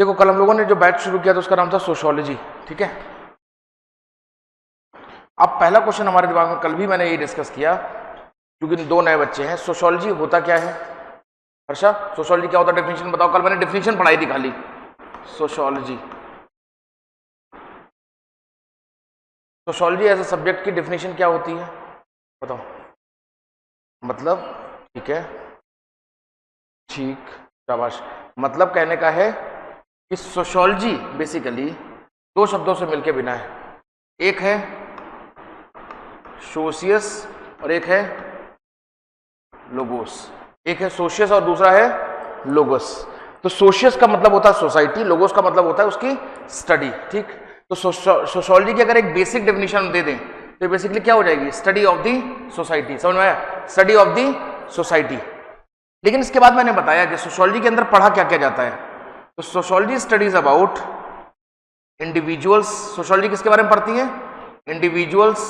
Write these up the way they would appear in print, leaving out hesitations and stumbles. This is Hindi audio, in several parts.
देखो कल हम लोगों ने जो बैच शुरू किया था उसका नाम था सोशियोलॉजी, ठीक है। अब पहला क्वेश्चन हमारे दिमाग में, कल भी मैंने ये डिस्कस किया क्योंकि 2 नए बच्चे हैं, सोशियोलॉजी होता क्या है? हर्षा, सोशियोलॉजी क्या होता है? डेफिनेशन बताओ। कल मैंने डेफिनेशन पढ़ाई थी खाली। Sociology, sociology as a subject की डेफिनेशन क्या होती है बताओ? मतलब, ठीक है, ठीक, शाबाश। मतलब कहने का है कि सोशियोलॉजी बेसिकली 2 शब्दों से मिलके बना है। एक है सोशियस और एक है लोगोस। एक है सोशियस और दूसरा है लोगोस। तो सोशियस का मतलब होता है सोसाइटी, लोगोस का मतलब होता है उसकी स्टडी, ठीक। तो सोशियोलॉजी की अगर एक बेसिक डेफिनेशन दे दें तो बेसिकली क्या हो जाएगी? Study of the society. समझ में आया? Study of the society. लेकिन इसके बाद मैंने बताया कि सोशियोलॉजी के अंदर पढ़ा क्या क्या जाता है। तो sociology studies about individuals. Sociology किसके बारे में पढ़ती है? इंडिविजुअल्स,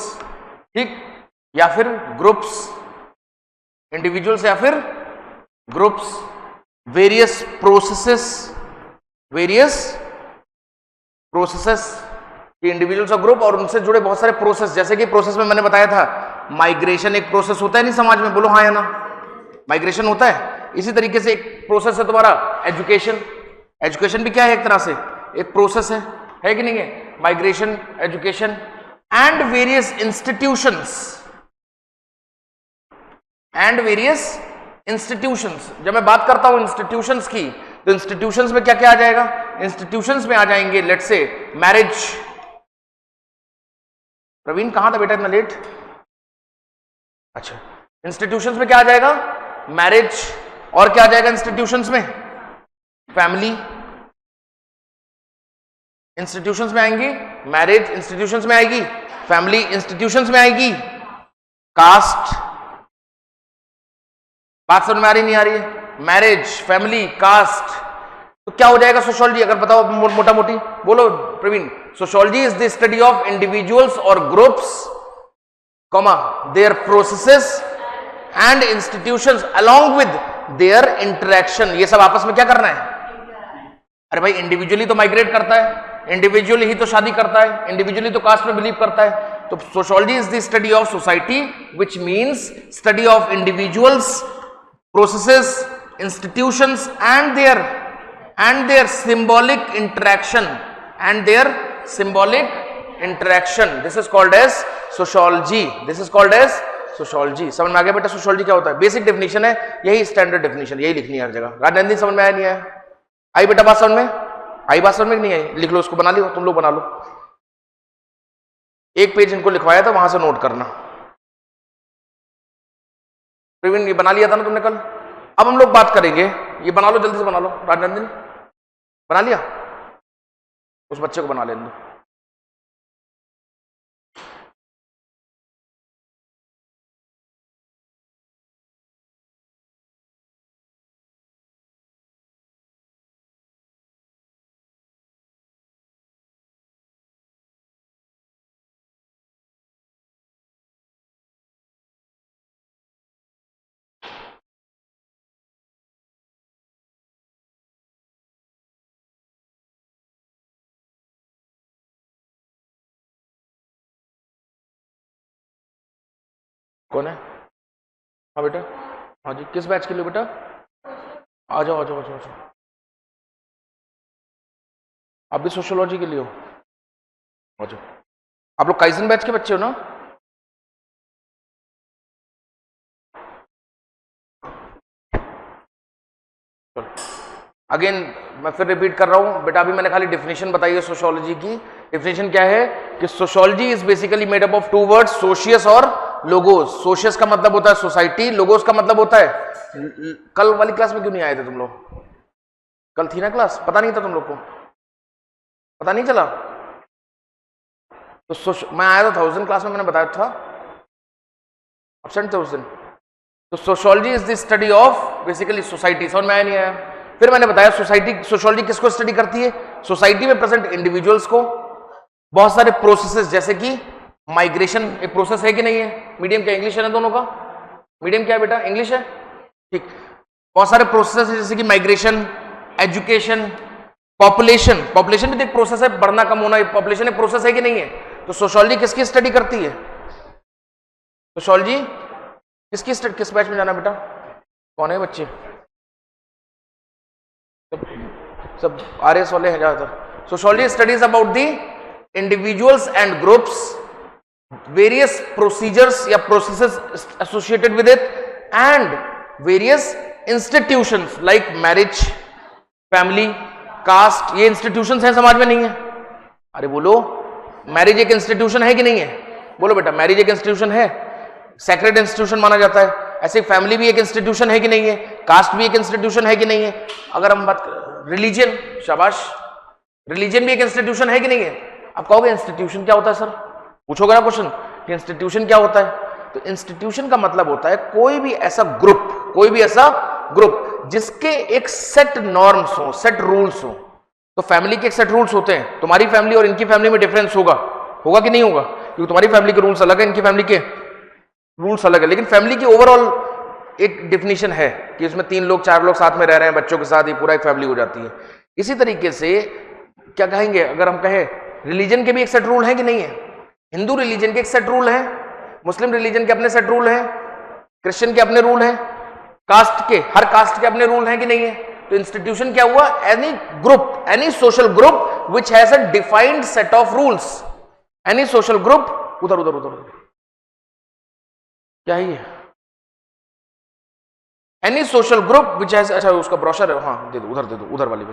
ठीक, या फिर ग्रुप्स, इंडिविजुअल्स या फिर ग्रुप्स, वेरियस प्रोसेसेस इंडिविजुअल्स और ग्रुप और उनसे जुड़े बहुत सारे प्रोसेस। जैसे कि प्रोसेस में मैंने बताया था माइग्रेशन एक प्रोसेस होता है नहीं समाज में, बोलो हाँ या ना? माइग्रेशन होता है। इसी तरीके से एक प्रोसेस है तुम्हारा एजुकेशन। एजुकेशन भी क्या है? एक तरह से एक प्रोसेस है कि नहीं है? Migration, education and various institutions. जब मैं बात करता हूं इंस्टीट्यूशंस की, तो इंस्टीट्यूशंस में क्या क्या आ जाएगा? इंस्टीट्यूशंस में आ जाएंगे लेट्स से मैरिज। प्रवीण कहां था बेटा इतना लेट? अच्छा, इंस्टीट्यूशंस में क्या आ जाएगा? मैरिज। और क्या आ जाएगा इंस्टीट्यूशंस में? फैमिली। इंस्टीट्यूशंस में आएंगी मैरिज, इंस्टीट्यूशंस में आएगी फैमिली, इंस्टीट्यूशंस में आएगी कास्ट। बात समझ में आ रही नहीं आ रही है? Marriage, family, caste. तो क्या हो जाएगा सोशियोलॉजी? अगर बताओ मोटा मोटी, बोलो Praveen. Sociology is the study of individuals और groups, comma, their processes and institutions along with their interaction. ये सब आपस में क्या करना है? अरे भाई इंडिविजुअली तो माइग्रेट करता है, इंडिविजुअली ही तो शादी करता है, इंडिविजुअली तो कास्ट में बिलीव करता है। तो sociology is the study of society which means study of individuals, processes, institutions and their symbolic interaction this is called as sociology. समझ में आ गया बेटा सोशियोलॉजी क्या होता है? बेसिक डेफिनेशन है, यही स्टैंडर्ड डेफिनेशन, यही लिखनी है हर जगह। राजनंदिनी समझ में आया नहीं आया? आई बेटा बात समझ में? आई बात समझ में नहीं आई? लिख लो उसको, बना लियो, तुम लोग बना लो। एक पेज इनको लिखवाया था, वहां से नोट करना। प्रवीण ये बना लिया था ना तुमने कल? अब हम लोग बात करेंगे, ये बना लो, जल्दी से बना लो। राजनंदिनी बना लिया? उस बच्चे को बना लेने दो। कौन है? हाँ बेटा, हाँ जी, किस बैच के लिए बेटा? आ जाओ आ जाओ आ जाओ आ जाओ। आप भी सोशियोलॉजी के लिए हो? आ जाओ। आप लोग काइजन बैच के बच्चे हो ना? अगेन मैं फिर रिपीट कर रहा हूं बेटा, अभी मैंने खाली डेफिनेशन बताई है सोशियोलॉजी की। डेफिनेशन क्या है कि sociology is basically made up of 2 words, socius और लोगोस। सोशियस का मतलब होता है सोसाइटी, लोगोस का मतलब होता है, कल वाली क्लास में क्यों नहीं आए थे तुम लोग? कल थी ना क्लास, पता नहीं था तुम लोग को? पता नहीं चला? तो मैं आया था 1000 क्लास में, मैंने बताया था, एब्सेंट थे उस दिन। तो sociology is the study of basically society. समझ में आया नहीं आया? फिर मैंने बताया सोशियोलॉजी किसको स्टडी करती है? सोसाइटी में प्रेजेंट इंडिविजुअल्स को। बहुत सारे प्रोसेसेस जैसे कि माइग्रेशन एक प्रोसेस है कि नहीं है? मीडियम क्या इंग्लिश है ना दोनों का? मीडियम क्या है बेटा? इंग्लिश है, ठीक। बहुत सारे प्रोसेसेस जैसे कि माइग्रेशन, एजुकेशन, पॉपुलेशन, पॉपुलेशन भी तो एक प्रोसेस है, बढ़ना कम होना, पॉपुलेशन एक प्रोसेस है कि नहीं है? तो सोशियोलॉजी किसकी स्टडी करती है? सोशियोलॉजी किसकी स्टडी, किस बैच में जाना बेटा? कौन है बच्चे? सब आरएस वाले हैं ज्यादातर। Sociology studies about the individuals and groups, various procedures या processes associated with it, and various institutions like marriage, family, caste. ये इंस्टीट्यूशंस हैं समाज में, नहीं है? अरे बोलो, मैरिज एक इंस्टीट्यूशन है कि नहीं है? बोलो बेटा, मैरिज एक इंस्टीट्यूशन है, सेक्रेड इंस्टीट्यूशन माना जाता है। ऐसे फैमिली भी एक इंस्टीट्यूशन है कि नहीं है? कास्ट भी एक इंस्टीट्यूशन है कि नहीं है? अगर हम बात रिलीजन, शाबाश, रिलीजन भी एक इंस्टीट्यूशन है कि नहीं है? आप कहोगे इंस्टीट्यूशन क्या होता है सर? पूछोगे ना क्वेश्चन कि इंस्टीट्यूशन क्या होता है? तो इंस्टीट्यूशन का मतलब होता है कोई भी ऐसा ग्रुप, कोई भी ऐसा ग्रुप जिसके एक सेट नॉर्म्स हो, सेट रूल्स हो। तो फैमिली के एक सेट रूल्स होते हैं। तुम्हारी फैमिली और इनकी फैमिली में डिफरेंस होगा, होगा कि नहीं होगा? क्योंकि तुम्हारी फैमिली के रूल्स अलग है, इनकी फैमिली के रूल्स अलग है, लेकिन फैमिली की ओवरऑल एक डिफिनीशन है कि इसमें 3 लोग 4 लोग साथ में रह रहे हैं, बच्चों के साथ ही पूरा एक फैमिली हो जाती है। इसी तरीके से क्या कहेंगे, अगर हम कहें रिलीजन के भी एक सेट रूल है कि नहीं है? हिंदू रिलीजन के एक सेट रूल है, मुस्लिम रिलीजन के अपने सेट रूल है, क्रिश्चियन के अपने रूल है, कास्ट के, हर कास्ट के अपने रूल हैं कि नहीं है? तो इंस्टीट्यूशन क्या हुआ? Any group, any social group which has a defined set of rules. Any social group, उधर उधर उधर उधर क्या है ये? Any social group which has, अच्छा उसका ब्रोशर है, हाँ दे दो उधर वाली पे।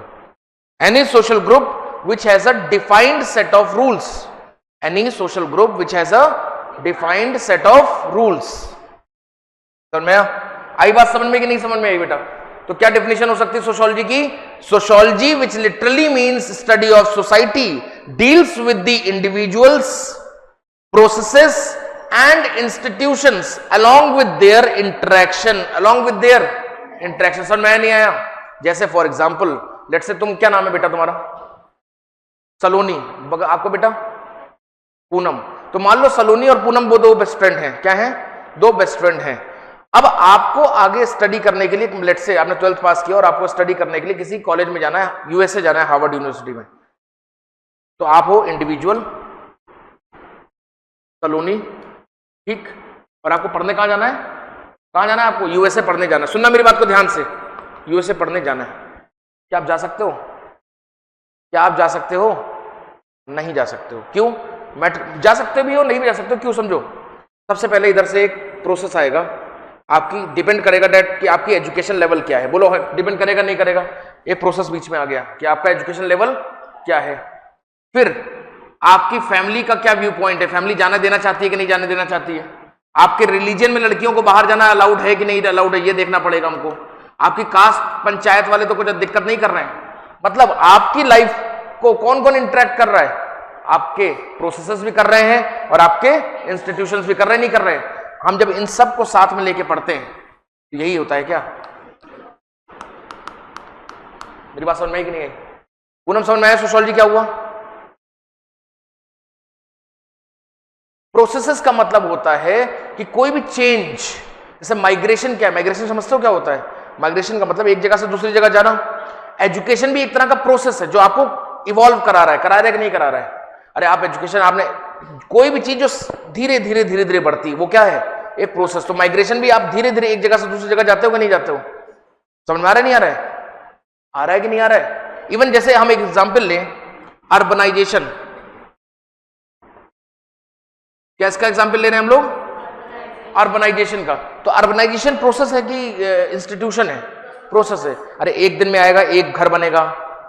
Any social group which has a defined set of rules, any social group which has a defined set of rules. समझ में आई बात? समझ में कि नहीं समझ में आई बेटा? तो क्या डेफिनेशन हो सकती है सोशियोलॉजी की? Sociology which literally means study of society, deals with the individuals, processes and institutions along with their interaction, समझ में नहीं आया? जैसे फॉर एग्जाम्पल लेट्स से, तुम क्या नाम है बेटा तुम्हारा? सलोनी। आपको बेटा? पूनम। तो मान लो सलोनी और पूनम वो 2 बेस्ट फ्रेंड हैं। क्या हैं? 2 बेस्ट फ्रेंड हैं। अब आपको आगे स्टडी करने के लिए, लेट्स से आपने 12th पास किया और आपको स्टडी करने के लिए किसी कॉलेज में जाना है, यूएसए जाना है, हार्वर्ड यूनिवर्सिटी में। तो आप हो इंडिविजुअल सलोनी, ठीक, और आपको पढ़ने कहाँ जाना है? कहाँ जाना है आपको? यूएसए पढ़ने जाना है। सुनना मेरी बात को ध्यान से, यूएसए पढ़ने जाना है। क्या आप जा सकते हो? क्या आप जा सकते हो? नहीं जा सकते हो। क्यों? जा सकते भी हो, नहीं भी जा सकते हो। क्यों? समझो। सबसे पहले इधर से एक प्रोसेस आएगा, आपकी डिपेंड करेगा डेट कि आपकी एजुकेशन लेवल क्या है। बोलो, डिपेंड करेगा नहीं करेगा? एक प्रोसेस बीच में आ गया कि आपका एजुकेशन लेवल क्या है। फिर आपकी फैमिली का क्या व्यू पॉइंट है, फैमिली जाना देना चाहती है कि नहीं जाने देना चाहती है। आपके रिलीजन में लड़कियों को बाहर जाना अलाउड है कि नहीं अलाउड है, ये देखना पड़ेगा हमको। आपकी कास्ट पंचायत वाले तो कुछ दिक्कत नहीं कर रहे हैं। मतलब आपकी लाइफ को कौन कौन इंटरेक्ट कर रहा है? आपके प्रोसेसेस भी कर रहे हैं और आपके इंस्टीट्यूशंस भी कर रहे हैं, नहीं कर रहे हैं? हम जब इन सब को साथ में लेके पढ़ते हैं तो यही होता है। क्या मेरी बात समझ में आई कि नहीं आई? पूनम समझ में आया सोशियोलॉजी क्या हुआ? प्रोसेसेस का मतलब होता है कि कोई भी चेंज, जैसे माइग्रेशन। क्या है माइग्रेशन? समझते हो क्या होता है माइग्रेशन का मतलब? एक जगह से दूसरी जगह जाना। एजुकेशन भी एक तरह का प्रोसेस है जो आपको इवॉल्व करा रहा है कि नहीं करा रहा है? अरे आप एजुकेशन, आपने कोई भी चीज जो धीरे धीरे धीरे धीरे बढ़ती है वो क्या है? एक प्रोसेस। तो माइग्रेशन भी आप धीरे धीरे एक जगह से दूसरी जगह जाते हो कि नहीं जाते हो? समझ में आ रहा है नहीं आ रहा है? आ रहा है कि नहीं आ रहा है? इवन जैसे हम एक एग्जाम्पल लें, अर्बनाइजेशन। क्या इसका एग्जाम्पल ले रहे हैं हम लोग? अर्बनाइजेशन का। तो अर्बनाइजेशन प्रोसेस है कि इंस्टीट्यूशन है? प्रोसेस है। अरे एक दिन में आएगा, एक घर बनेगा।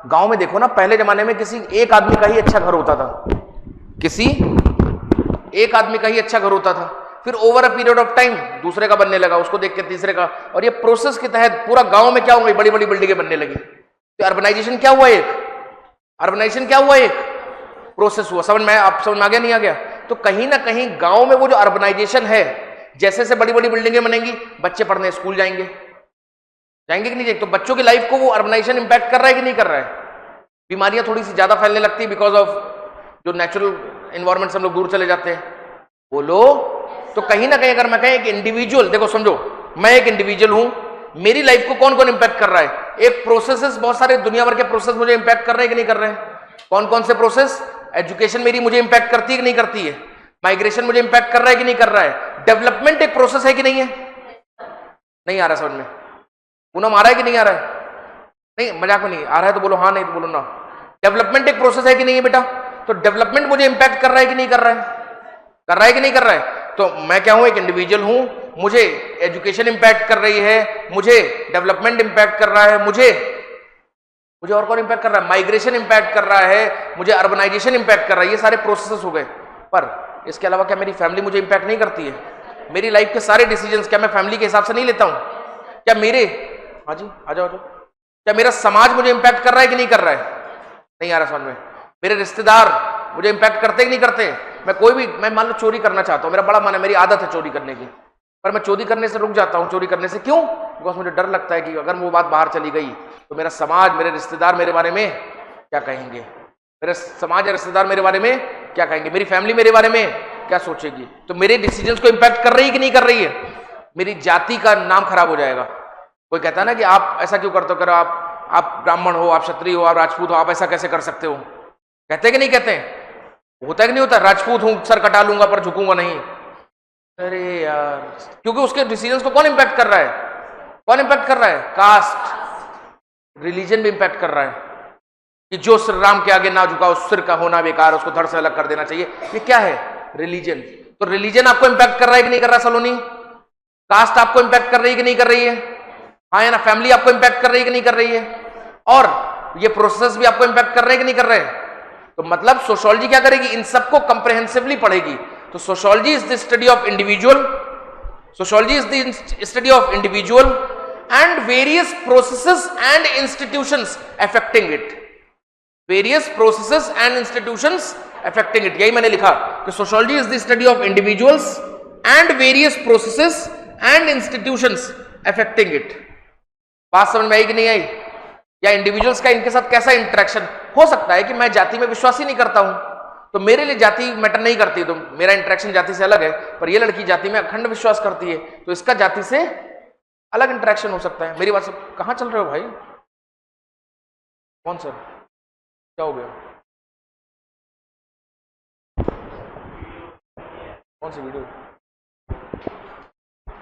गांव में देखो ना, पहले जमाने में किसी एक आदमी का ही अच्छा घर होता था, किसी एक आदमी का ही अच्छा घर होता था। फिर over a period of time दूसरे का बनने लगा, उसको देख के तीसरे का, और ये प्रोसेस के तहत पूरा गांव में क्या हो गई, बड़ी बड़ी बिल्डिंगें बनने लगी। तो अर्बनाइजेशन क्या हुआ? अर्बनाइजेशन क्या हुआ? एक प्रोसेस हुआ। समझ में आया? आप समझ में आ गया नहीं आ गया? तो कहीं ना कहीं गांव में वो जो अर्बनाइजेशन है, जैसे से बड़ी बड़ी बिल्डिंगें बनेंगी, बच्चे पढ़ने स्कूल जाएंगे कि नहीं जाएंगे? तो बच्चों की लाइफ को वो अर्बनाइजेशन इंपैक्ट कर रहा है कि नहीं कर रहा है? बीमारियां थोड़ी सी ज्यादा फैलने लगती है बिकॉज ऑफ जो नेचुरल एनवायरमेंट से हम लोग दूर चले जाते हैं। बोलो। तो कहीं ना कहीं अगर मैं कहें एक इंडिविजुअल, देखो समझो, मैं एक इंडिविजुअल हूं, मेरी लाइफ को कौन कौन इंपैक्ट कर रहा है? एक प्रोसेसेस, बहुत सारे दुनिया भर के प्रोसेस मुझे इंपैक्ट कर रहे हैं कि नहीं कर रहे हैं? कौन कौन से प्रोसेस? एजुकेशन मेरी मुझे इंपैक्ट करती है कि नहीं करती है? माइग्रेशन मुझे इंपैक्ट कर रहा है कि नहीं कर रहा है? डेवलपमेंट एक प्रोसेस है कि नहीं है? नहीं आ रहा समझ में? पूनम आ रहा है कि नहीं आ रहा है? नहीं, मजाक में नहीं आ रहा है तो बोलो हाँ, नहीं तो बोलो ना। डेवलपमेंट एक प्रोसेस है कि नहीं है बेटा? तो डेवलपमेंट मुझे इंपैक्ट कर रहा है कि नहीं कर रहा है? कर रहा है कि नहीं कर रहा है? तो मैं क्या हूं? एक इंडिविजुअल हूं, मुझे एजुकेशन इंपैक्ट कर रही है, मुझे डेवलपमेंट इंपैक्ट कर रहा है, मुझे और कौन इंपैक्ट कर रहा है? माइग्रेशन इंपैक्ट कर रहा है, मुझे अर्बनाइजेशन इंपैक्ट कर रहा है। ये सारे प्रोसेसेस हो गए। पर इसके अलावा क्या मेरी फैमिली मुझे इंपैक्ट नहीं करती है? मेरी लाइफ के सारे डिसीजंस क्या मैं फैमिली के हिसाब से नहीं लेता हूं? क्या मेरे, हाँ जी आ जाओ, क्या मेरा समाज मुझे इंपैक्ट कर रहा है कि नहीं कर रहा है? नहीं आ रहा समझ में? मेरे रिश्तेदार मुझे इंपैक्ट करते कि नहीं करते? मैं मान लो चोरी करना चाहता हूं, मेरा बड़ा मन है, मेरी आदत है चोरी करने की, पर मैं चोरी करने से रुक जाता हूं। चोरी करने से क्यों? बिकॉज मुझे डर लगता है कि अगर वो बात बाहर चली गई तो मेरा समाज, मेरे रिश्तेदार मेरे बारे में क्या कहेंगे? मेरे समाज या रिश्तेदार मेरे बारे में क्या कहेंगे? मेरी फैमिली मेरे बारे में क्या सोचेगी? तो मेरे डिसीजंस को इंपैक्ट कर रही है कि नहीं कर रही है? मेरी जाति का नाम खराब हो जाएगा। कोई कहता है ना कि आप ऐसा क्यों करते हो, करो आप ब्राह्मण हो, आप क्षत्रिय हो, आप राजपूत हो, आप ऐसा कैसे कर सकते हो? कहते हैं कि नहीं कहते हैं? होता है कि नहीं होता? राजपूत हूं, सर कटा लूंगा पर झुकूंगा नहीं। अरे यार, क्योंकि उसके डिसीजंस को कौन इंपैक्ट कर रहा है? कौन इंपैक्ट कर रहा है? कास्ट, रिलीजन भी इंपैक्ट कर रहा है कि जो श्री राम के आगे ना झुका उस सिर का होना बेकार, उसको धड़ से अलग कर देना चाहिए। ये क्या है? रिलीजन। तो रिलीजन आपको इंपैक्ट कर रहा है कि नहीं कर रहा सलोनी? कास्ट आपको इंपैक्ट कर रही है कि नहीं कर रही है? हाँ या ना? फैमिली आपको इंपैक्ट कर रही है कि नहीं कर रही है? और ये प्रोसेस भी आपको इंपैक्ट कर रहे हैं कि नहीं कर रहे हैं? तो मतलब सोशियोलॉजी क्या करेगी? इन सबको कंप्रिहेंसिवली पढ़ेगी। तो sociology is the study of individual, sociology is the study of individual and various processes and institutions affecting it. Various processes and institutions affecting it, यही मैंने लिखा कि sociology is the study of individuals and various processes and institutions affecting it. बात समझ में आई कि नहीं आई? या इंडिविजुअल्स का इनके साथ कैसा इंटरेक्शन हो सकता है कि मैं जाति में विश्वास ही नहीं करता हूं, तो मेरे लिए जाति मैटर नहीं करती, तो मेरा इंटरेक्शन जाति से अलग है। पर ये लड़की जाति में अखंड विश्वास करती है, तो इसका जाति से अलग इंटरेक्शन हो सकता है। मेरी बात से कहां चल रहे हो भाई? कौन सर, क्या हो गया? कौन सी वीडियो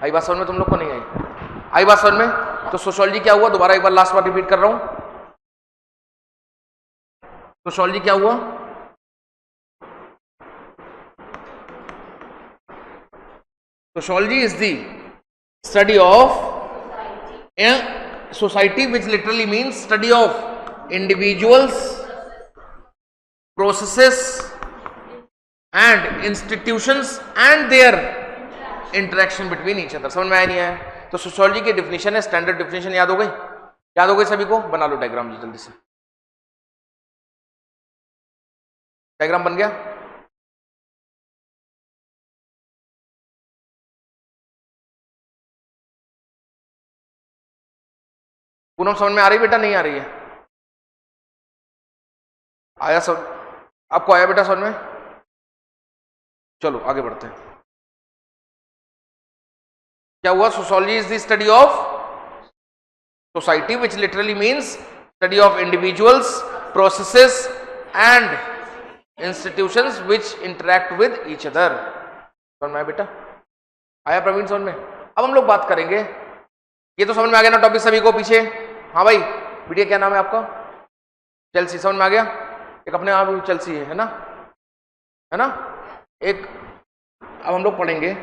आई? बात समझ में तुम लोग को नहीं आई? आई बात समझ में? तो सोशियोलॉजी क्या हुआ? दोबारा एक बार लास्ट बार रिपीट कर रहा हूं। सोशियोलॉजी क्या हुआ? Sociology is the study of society, which literally means study of individuals, processes and institutions and there interaction between each other. समझ में आया नहीं आया? तो सोशियोलॉजी की डेफिनेशन है, स्टैंडर्ड डेफिनेशन याद हो गई? याद हो गई सभी को? बना लो डायग्राम जी जल्दी से। डायग्राम बन गया? पूनम समझ में आ रही बेटा? नहीं आ रही है? आया समझ? आपको आया बेटा समझ में? चलो आगे बढ़ते हैं। क्या हुआ? Sociology is the study of society, which literally means study of individuals, processes and institutions which interact with each other. समझ में आया बेटा? आया प्रवीण समझ में? अब हम लोग बात करेंगे, ये तो समझ में आ गया ना टॉपिक सभी को पीछे? हाँ भाई, बेटिया क्या नाम है आपका? चेल्सी, समझ में आ गया? एक अपने आप चेल्सी है ना? है ना? एक अब हम लोग पढ़ेंगे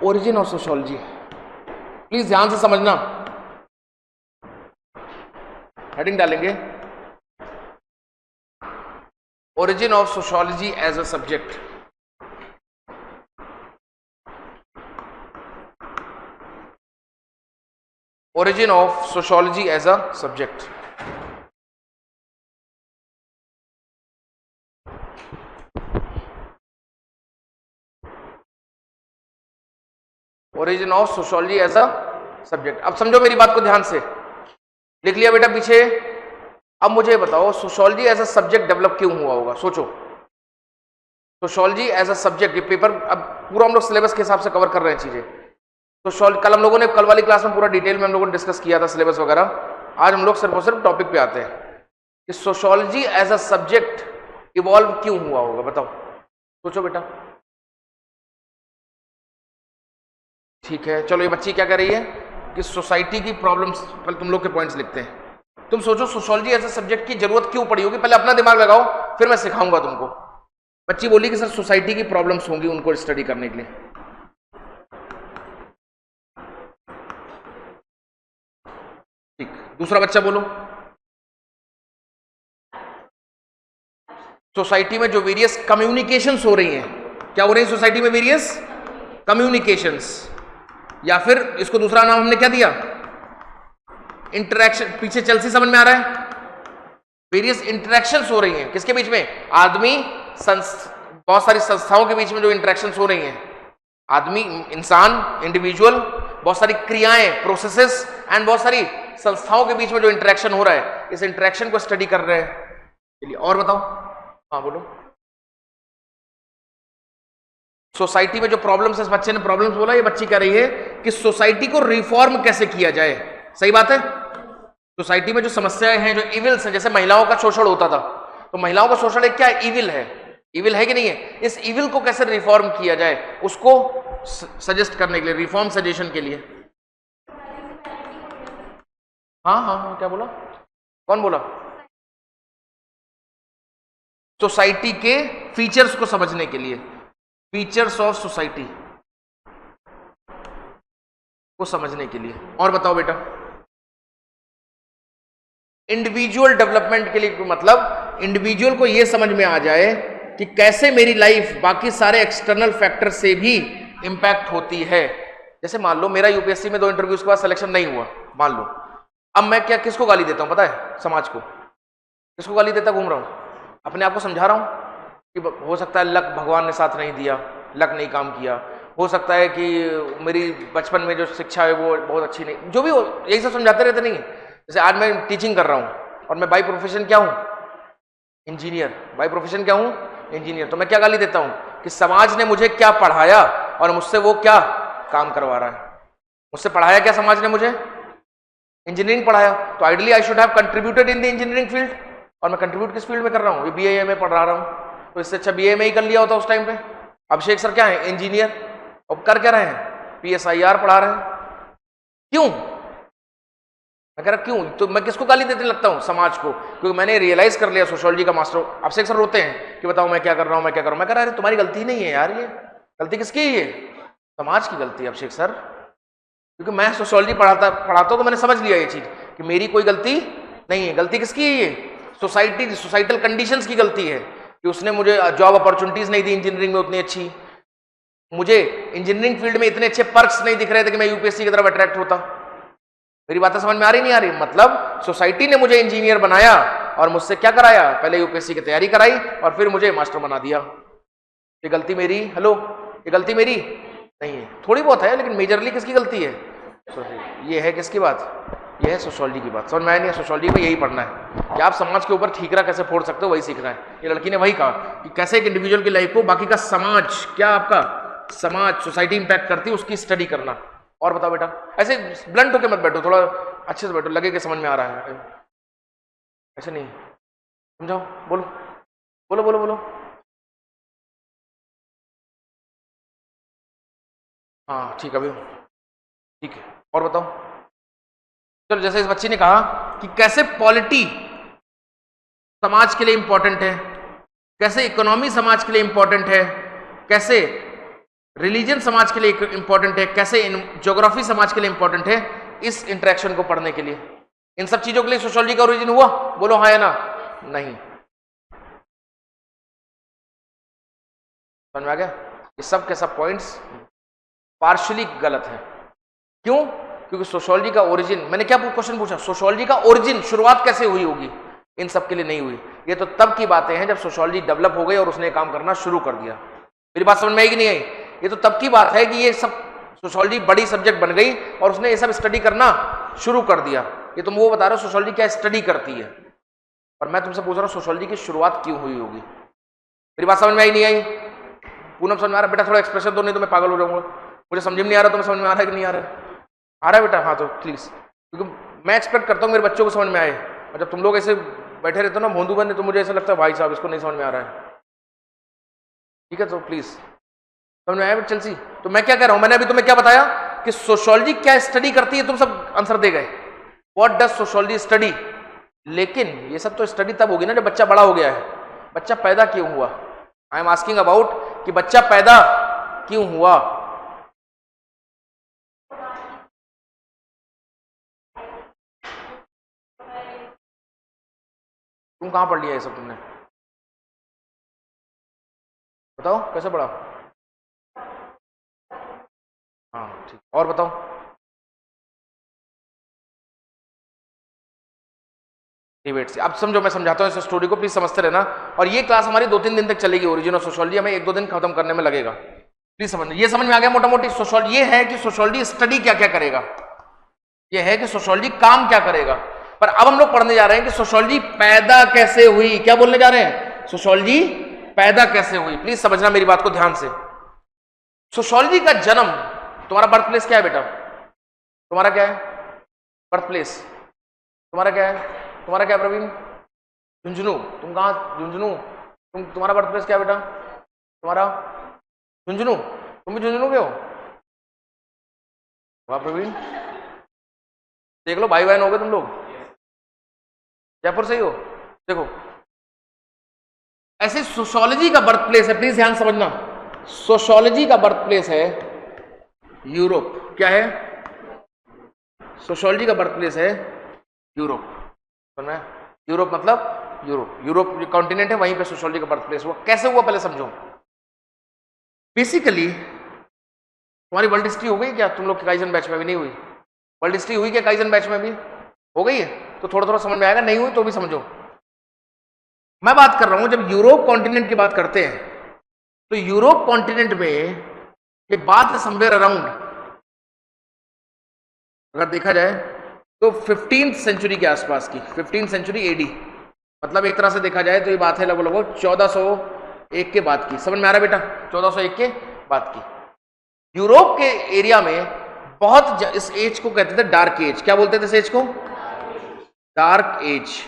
ओरिजिन ऑफ सोशियोलॉजी। प्लीज ध्यान से समझना, हेडिंग डालेंगे origin of sociology as a subject. Origin of sociology as a subject. Origin of sociology as a subject. अब समझो मेरी बात को ध्यान से, लिख लिया बेटा पीछे? अब मुझे बताओ sociology as a subject develop क्यों हुआ होगा? सोचो, सोशियोलॉजी एज अ सब्जेक्ट, ये पेपर अब पूरा हम लोग सिलेबस के हिसाब से कवर कर रहे हैं चीजें। तो कल हम लोगों ने, कल वाली क्लास में पूरा डिटेल में हम लोगों ने डिस्कस किया था सिलेबस वगैरह। आज हम लोग सिर्फ और सिर्फ टॉपिक पे आते हैं कि sociology as a subject evolve क्यों हुआ होगा, बताओ, सोचो बेटा। ठीक है, चलो ये बच्ची क्या कर रही है कि सोसाइटी की प्रॉब्लम्स, पहले तुम लोग के पॉइंट्स लिखते हैं। तुम सोचो सोशियोलॉजी एज अ सब्जेक्ट की जरूरत क्यों पड़ी होगी, पहले अपना दिमाग लगाओ, फिर मैं सिखाऊंगा तुमको। बच्ची बोली कि सर सोसाइटी की प्रॉब्लम्स होंगी उनको स्टडी करने के लिए। ठीक, दूसरा बच्चा बोलो। सोसाइटी में जो वेरियस कम्युनिकेशंस हो रही हैं, क्या हो रही है सोसाइटी में? वेरियस कम्युनिकेशंस, या फिर इसको दूसरा नाम हमने क्या दिया? इंटरेक्शन। पीछे चेल्सी समझ में आ रहा है? वेरियस इंटरेक्शंस हो रही हैं किसके बीच में? आदमी, बहुत सारी संस्थाओं के बीच में जो इंटरेक्शंस हो रही हैं, आदमी, इंसान, इंडिविजुअल, बहुत सारी क्रियाएं, प्रोसेसेस, एंड बहुत सारी संस्थाओं के बीच में जो इंटरेक्शन हो रहा है, इस इंटरेक्शन को स्टडी कर रहे हैं। चलिए और बताओ, हाँ बोलो। सोसाइटी में जो प्रॉब्लम्स, इस बच्चे ने प्रॉब्लम्स बोला, ये बच्ची कह रही है कि सोसाइटी को रिफॉर्म कैसे किया जाए। सही बात है। सोसाइटी में जो समस्याएं हैं, जो इविल्स हैं, जैसे महिलाओं का शोषण होता था, तो महिलाओं का शोषण एक क्या इविल है? इविल है कि नहीं है? इस इविल को कैसे रिफॉर्म किया जाए, उसको सजेस्ट करने के लिए, रिफॉर्म सजेशन के लिए। हाँ हाँ हाँ, क्या बोला? कौन बोला? सोसाइटी के फीचर्स को समझने के लिए, फीचर्स ऑफ सोसाइटी को समझने के लिए। और बताओ बेटा। इंडिविजुअल डेवलपमेंट के लिए, मतलब इंडिविजुअल को यह समझ में आ जाए कि कैसे मेरी लाइफ बाकी सारे एक्सटर्नल फैक्टर से भी इंपैक्ट होती है। जैसे मान लो मेरा यूपीएससी में 2 इंटरव्यूज के बाद सिलेक्शन नहीं हुआ, मान लो, अब मैं क्या किसको गाली देता हूं पता है? समाज को। किसको गाली देता घूम रहा हूं? अपने आप को समझा रहा हूं कि हो सकता है लक, भगवान ने साथ नहीं दिया, लक नहीं काम किया, हो सकता है कि मेरी बचपन में जो शिक्षा है वो बहुत अच्छी नहीं, जो भी हो, यही सब समझाते रहते नहीं। जैसे आज मैं टीचिंग कर रहा हूं और मैं बाई प्रोफेशन क्या हूं? इंजीनियर। बाई प्रोफेशन क्या हूं? इंजीनियर। तो मैं क्या गाली देता हूं कि समाज ने मुझे क्या पढ़ाया और मुझसे वो क्या काम करवा रहा है। मुझसे पढ़ाया क्या समाज ने? मुझे इंजीनियरिंग पढ़ाया, तो ideally I should have contributed in the engineering field, और मैं कंट्रीब्यूट किस फील्ड में कर रहा हूँ? बीए में पढ़ा रहा हूँ, तो इससे अच्छा बीए में ही कर लिया होता उस टाइम पे। अभिषेक सर क्या है? इंजीनियर। अब कर क्या रहे हैं? पीएसआईआर पढ़ा रहे हैं। क्यों? मैं कह रहा क्यों? तो मैं किसको गाली देने लगता हूँ? समाज को, क्योंकि मैंने रियलाइज कर लिया सोशियोलॉजी का मास्टर। अभिषेक सर रोते हैं कि बताओ मैं क्या कर रहा हूँ, मैं क्या कर रहा हूँ। मैं कह रहा है तुम्हारी गलती नहीं है यार, ये गलती किसकी है? ये समाज की गलती है अभिषेक सर, क्योंकि मैं सोशियोलॉजी पढ़ाता हूँ तो मैंने समझ लिया ये चीज कि मेरी कोई गलती नहीं है। गलती किसकी है? ये सोसाइटल कंडीशंस की गलती है कि उसने मुझे जॉब अपॉर्चुनिटीज नहीं दी इंजीनियरिंग में उतनी अच्छी, मुझे इंजीनियरिंग फील्ड में इतने अच्छे पर्क्स नहीं दिख रहे थे कि मैं यूपीएससी की तरफ अट्रैक्ट होता। मेरी बातें समझ में आ रही नहीं आ रही? मतलब सोसाइटी ने मुझे इंजीनियर बनाया और मुझसे क्या कराया? पहले यूपीएससी की तैयारी कराई और फिर मुझे मास्टर बना दिया। ये गलती मेरी? हेलो, ये गलती मेरी नहीं है, थोड़ी बहुत है, लेकिन मेजरली किसकी गलती है? ये है किसकी बात? ये है सोशियोलॉजी की बात। समझ में आया नहीं? सोशियोलॉजी में यही पढ़ना है कि आप समाज के ऊपर ठीकरा कैसे फोड़ सकते हो, वही सीखना है। ये लड़की ने वही कहा कि कैसे एक इंडिविजुअल की लाइफ को बाकी का समाज, क्या आपका समाज, सोसाइटी इंपैक्ट करती है, उसकी स्टडी करना। और बताओ बेटा, ऐसे ब्लंट होकर मत बैठो, थोड़ा अच्छे से बैठो, लगे कि समझ में आ रहा है, ऐसे नहीं। समझाओ, बोलो बोलो बोलो बोलो। हाँ ठीक है, अभी ठीक है। और बताओ। चलो, जैसे इस बच्ची ने कहा कि कैसे पॉलिटी समाज के लिए इंपॉर्टेंट है, कैसे इकोनॉमी समाज के लिए इंपॉर्टेंट है, कैसे रिलीजन समाज के लिए इंपॉर्टेंट है, कैसे ज्योग्राफी समाज के लिए इंपॉर्टेंट है, इस इंटरेक्शन को पढ़ने के लिए, इन सब चीजों के लिए सोशियोलॉजी का ओरिजिन हुआ। बोलो हाँ या ना? नहीं। समझ में आ गया? ये सब के सब पॉइंट्स पार्शियली गलत है। क्यों? क्योंकि सोशियोलॉजी का ओरिजिन, मैंने क्या क्वेश्चन पूछा? सोशियोलॉजी का ओरिजिन, शुरुआत कैसे हुई होगी? इन सब के लिए नहीं हुई। ये तो तब की बातें हैं जब सोशियोलॉजी डेवलप हो गई और उसने काम करना शुरू कर दिया। मेरी बात समझ में आई कि नहीं आई? ये तो तब की बात है कि ये सब सोशियोलॉजी बड़ी सब्जेक्ट बन गई और उसने ये सब स्टडी करना शुरू कर दिया। ये तुम वो बता रहे हो सोशियोलॉजी क्या स्टडी करती है, और मैं तुमसे पूछ रहा हूँ सोशियोलॉजी की शुरुआत क्यों हुई होगी। मेरी बात समझ में आई नहीं आई? पूनम समझ में आ रहा है? बेटा थोड़ा एक्सप्रेशन दो, नहीं तो मैं पागल हो जाऊंगा। मुझे समझ में नहीं आ रहा, तुम्हें समझ में आ रहा है कि नहीं आ रहा है? आ रहा है बेटा? हाँ तो प्लीज, क्योंकि मैं एक्सपेक्ट करता हूँ मेरे बच्चों को समझ में आए, और जब तुम लोग ऐसे बैठे रहते हो ना भोंदू बंद, तो मुझे ऐसा लगता है भाई साहब इसको नहीं समझ में आ रहा है। ठीक है, तो प्लीज समझ में आया चेल्सी? तो मैं क्या कह रहा हूं, मैंने अभी तुम्हें क्या बताया कि सोशियोलॉजी क्या स्टडी करती है, तुम सब आंसर दे गए, व्हाट डज सोशियोलॉजी स्टडी। लेकिन ये सब तो स्टडी तब होगी ना जब बच्चा बड़ा हो गया है। बच्चा पैदा क्यों हुआ? आई एम आस्किंग अबाउट कि बच्चा पैदा क्यों हुआ। तुम कहां पढ़ लिया ये सब तुमने? बताओ कैसे पढ़ा? हाँ ठीक, और बताओ। डिबेट से अब समझो, मैं समझाता हूँ इस स्टोरी को, प्लीज समझते रहना। और ये क्लास हमारी 2-3 दिन तक चलेगी, ओरिजिन ऑफ सोशियोलॉजी हमें 1-2 दिन खत्म करने में लगेगा। प्लीज समझ, ये समझ में आ गया मोटा मोटी सोशियोलॉजी? ये है कि सोशियोलॉजी स्टडी क्या क्या करेगा, ये है कि सोशियोलॉजी काम क्या करेगा। पर अब हम लोग पढ़ने जा रहे हैं कि सोशियोलॉजी पैदा कैसे हुई। क्या बोलने जा रहे हैं? सोशियोलॉजी पैदा कैसे हुई। प्लीज समझना मेरी बात को ध्यान से। सोशियोलॉजी का जन्म, तुम्हारा बर्थ प्लेस क्या है बेटा? तुम्हारा क्या है बर्थ प्लेस? तुम्हारा क्या है? तुम्हारा क्या है प्रवीण? झुंझुनू। तुम कहाँ? झुंझुनू। तुम्हारा बर्थ प्लेस क्या है बेटा? तुम्हारा झुंझुनू। तुम भी झुंझुनू के हो? वाह प्रवीण, देख लो भाई बहन हो गए तुम लोग। जयपुर से ही हो? देखो ऐसे सोशियोलॉजी का बर्थ प्लेस है, प्लीज ध्यान समझना, सोशियोलॉजी का बर्थ प्लेस है यूरोप। क्या है? सोशियोलॉजी का बर्थ प्लेस है यूरोप। समझ में? यूरोप मतलब यूरोप, यूरोप कॉन्टिनेंट है, वहीं पे सोशियोलॉजी का बर्थ प्लेस हुआ। कैसे हुआ पहले समझो। बेसिकली तुम्हारी वर्ल्ड हिस्ट्री हो गई क्या? तुम लोग के काइजन बैच में भी नहीं हुई? वर्ल्ड हिस्ट्री हुई क्या काइजन बैच में भी? हो गई है, तो थोड़ा थोड़ा समझ में आएगा, नहीं हुई तो भी समझो। मैं बात कर रहा हूं जब यूरोप कॉन्टिनेंट की बात करते हैं, तो यूरोप कॉन्टिनेंट में ये बात है समवेयर अराउंड, अगर देखा जाए तो 15th सेंचुरी के आसपास की, 15th सेंचुरी एडी, मतलब एक तरह से देखा जाए तो ये बात है लगभग 1401 के बाद की। समझ में आ रहा है बेटा? 1401 के बाद की। यूरोप के एरिया में बहुत, इस एज को कहते थे डार्क एज। क्या बोलते थे इस एज को? Dark age.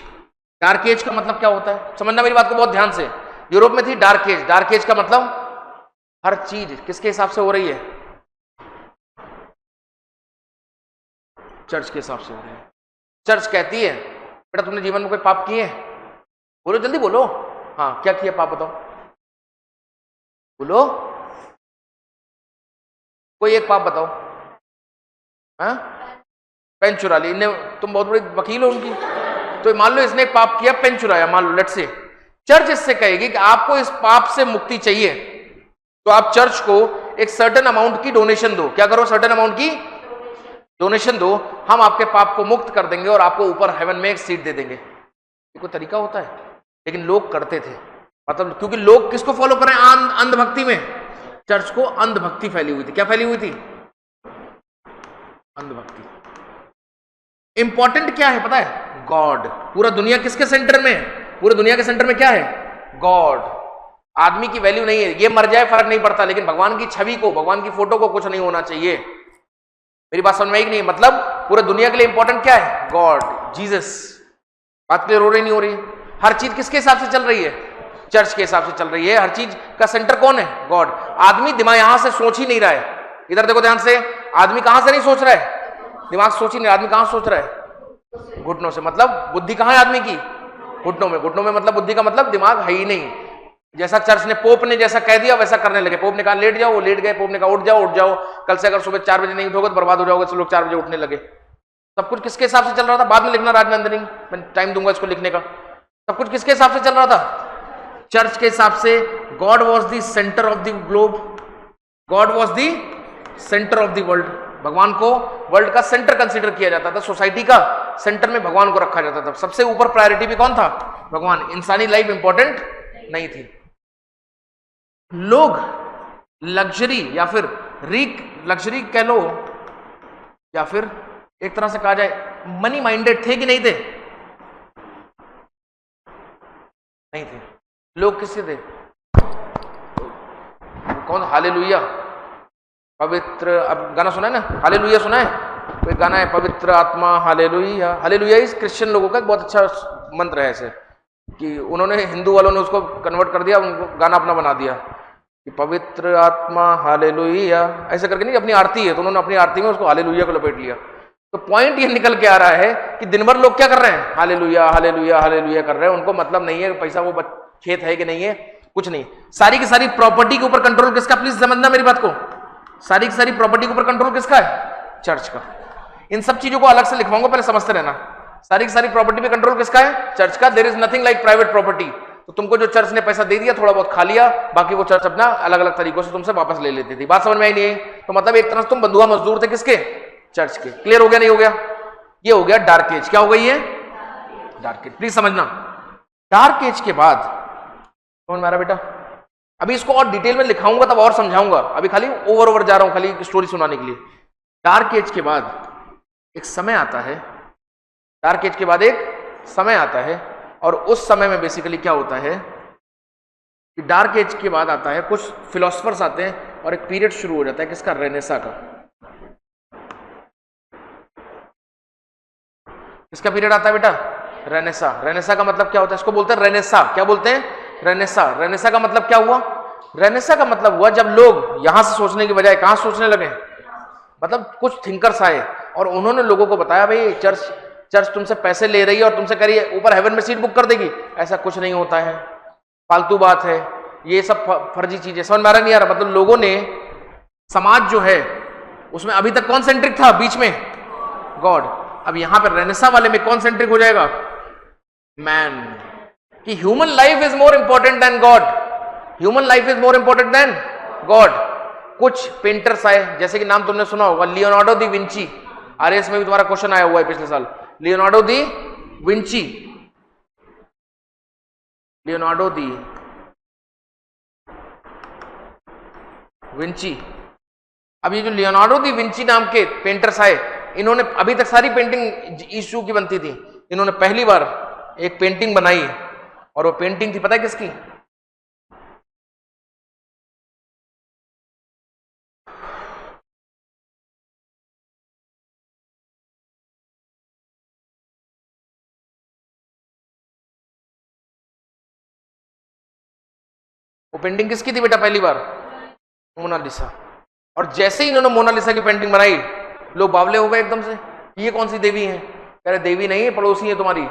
डार्क एज का मतलब क्या होता है समझना मेरी बात को बहुत ध्यान से। यूरोप में थी डार्क एज। डार्क एज का मतलब हर चीज किसके हिसाब से हो रही है? चर्च के हिसाब से हो रही है। चर्च कहती है बेटा तुमने जीवन में कोई पाप किए? बोलो जल्दी बोलो। हाँ क्या किया पाप बताओ, बोलो कोई एक पाप बताओ। हाँ, पेन चुरा ली। तुम बहुत बड़ी वकील हो उनकी, तो मान लो इसने एक पाप किया, पेन चुराया, मान लो लेट्स से। चर्च इससे कहेगी कि आपको इस पाप से मुक्ति चाहिए, तो आप चर्च को एक सर्टेन अमाउंट की डोनेशन दो। क्या करो? सर्टेन अमाउंट की डोनेशन दो, हम आपके पाप को मुक्त कर देंगे और आपको ऊपर हेवन में एक सीट दे देंगे। ये कोई तरीका होता है? लेकिन लोग करते थे, मतलब क्योंकि लोग किसको फॉलो करें? अंधभक्ति में। चर्च को अंधभक्ति फैली हुई थी। क्या फैली हुई थी? अंधभक्ति। इंपॉर्टेंट क्या है पता है? गॉड। पूरा दुनिया किसके सेंटर में है? पूरे दुनिया के सेंटर में क्या है? गॉड। आदमी की वैल्यू नहीं है, ये मर जाए फर्क नहीं पड़ता, लेकिन भगवान की छवि को, भगवान की फोटो को कुछ नहीं होना चाहिए। मेरी बात समझ में आई कि नहीं? मतलब पूरे दुनिया के लिए इंपॉर्टेंट क्या है? God, Jesus. बात क्लियर हो रही नहीं हो रही? हर चीज किसके हिसाब से चल रही है? चर्च के हिसाब से चल रही है। हर चीज का सेंटर कौन है? गॉड। आदमी दिमाग यहां से सोच ही नहीं रहा है। इधर देखो ध्यान से, आदमी कहां से नहीं सोच रहा है? दिमाग सोच ही नहीं। आदमी कहां सोच रहा है? घुटनों से। मतलब बुद्धि कहां है आदमी की? घुटनों में। घुटनों में मतलब बुद्धि का मतलब दिमाग है ही नहीं। जैसा चर्च ने, पोप ने जैसा कह दिया वैसा करने लगे। पोप ने कहा लेट जाओ, वो लेट गए। पोप ने कहा उठ जाओ, उठ जाओ। कल से अगर सुबह 4 बजे नहीं उठोगे तो बर्बाद हो जाओगे। तो लोग 4 बजे उठने लगे। सब कुछ किसके हिसाब से चल रहा था? बाद में लिखना राजनंदिनी, मैं टाइम दूंगा इसको लिखने का। सब कुछ किसके हिसाब से चल रहा था? चर्च के हिसाब से। God was the centre of the globe, God was the centre of the world. भगवान को वर्ल्ड का सेंटर कंसीडर किया जाता था, सोसाइटी का सेंटर में भगवान को रखा जाता था। सबसे ऊपर प्रायोरिटी भी कौन था? भगवान। इंसानी लाइफ इंपॉर्टेंट नहीं थी। लोग लग्जरी या फिर लग्जरी कह लो, या फिर एक तरह से कहा जाए मनी माइंडेड थे कि नहीं थे? नहीं थे। लोग किससे थे? कौन? हालेलुया, पवित्र। अब गाना सुना है ना, हालेलुया सुना है? कोई गाना है, पवित्र आत्मा हालेलुया। हालेलुया इस क्रिश्चियन लोगों का एक बहुत अच्छा मंत्र है, ऐसे कि उन्होंने, हिंदू वालों ने उसको कन्वर्ट कर दिया, उनको गाना अपना बना दिया कि पवित्र आत्मा हालेलुया, ऐसे करके। नहीं, अपनी आरती है तो उन्होंने अपनी आरती में उसको हालेलुया को लपेट लिया। तो पॉइंट ये निकल के आ रहा है कि दिन भर लोग क्या कर रहे हैं? हालेलुया हालेलुया हालेलुया कर रहे हैं। उनको मतलब नहीं है पैसा वो खेत है कि नहीं है, कुछ नहीं। सारी की सारी प्रॉपर्टी के ऊपर कंट्रोल किसका? प्लीज समझना मेरी बात को। सारी की सारी प्रॉपर्टी के ऊपर कंट्रोल किसका है? चर्च का। इन सब चीजों को अलग से लिखवाऊंगा, पहले समझते रहना। सारी की सारी प्रॉपर्टी पे कंट्रोल किसका है? चर्च का। There is nothing like private property. तो तुमको जो चर्च ने पैसा दे दिया, थोड़ा बहुत खा लिया, बाकी वो चर्च अपना अलग अलग तरीकों से तुमसे वापस ले लेती थी। बात समझ में आई नहीं आई? तो मतलब एक तरह से तुम बंधुआ मजदूर थे किसके? चर्च के। क्लियर हो गया नहीं हो गया? ये हो गया डार्क एज। क्या हो गई है? Dark age. प्लीज समझना, डार्क एज के बाद, कौन मारा बेटा? अभी इसको और डिटेल में लिखाऊंगा तब और समझाऊंगा, अभी खाली ओवर जा रहा हूं, खाली स्टोरी सुनाने के लिए। डार्क एज के बाद एक समय आता है, डार्क एज के बाद एक समय आता है, और उस समय में बेसिकली क्या होता है कि डार्क एज के बाद आता है, कुछ फिलोसफर्स आते हैं और एक पीरियड शुरू हो जाता है किसका? रेनेसा का। किसका पीरियड आता है बेटा? रेनेसा। रेनेसा का मतलब क्या होता है? इसको बोलते हैं रेनेसा। क्या बोलते हैं? रेनेसा। रेनेसा का मतलब क्या हुआ? रेनेसा का मतलब हुआ जब लोग यहां से सोचने की बजाय कहां सोचने लगे, मतलब कुछ थिंकर्स आए और उन्होंने लोगों को बताया भाई चर्च तुमसे पैसे ले रही है और तुमसे करिए ऊपर हेवन में सीट बुक कर देगी। ऐसा कुछ नहीं होता है, फालतू बात है, ये सब फर्जी चीजें। समझ में आ रहा नहीं आ रहा? मतलब लोगों ने, समाज जो है उसमें अभी तक कौन सेंट्रिक था? बीच में गॉड। अब यहां पर रेनेसा वाले में कौन सेंट्रिक हो जाएगा? मैन। कि human life is more important than God, human life is more important than God. कुछ पेंटर्स आए, जैसे कि नाम तुमने सुना होगा लियोनार्डो दी विंची। आरएस में भी तुम्हारा क्वेश्चन आया हुआ है पिछले साल। लियोनार्डो दी विंची, लियोनार्डो दी विंची। अब ये जो लियोनार्डो दी विंची नाम के पेंटर्स आए, इन्होंने, अभी तक सारी पेंटिंग यीशु की बनती थी, इन्होंने पहली बार एक पेंटिंग बनाई, और वो पेंटिंग थी पता है किसकी? वो पेंटिंग किसकी थी बेटा पहली बार? मोनालिसा। और जैसे ही इन्होंने मोनालिसा की पेंटिंग बनाई, लोग बावले हो गए एकदम से, ये कौन सी देवी है? कह रहे देवी नहीं है, पड़ोसी है तुम्हारी।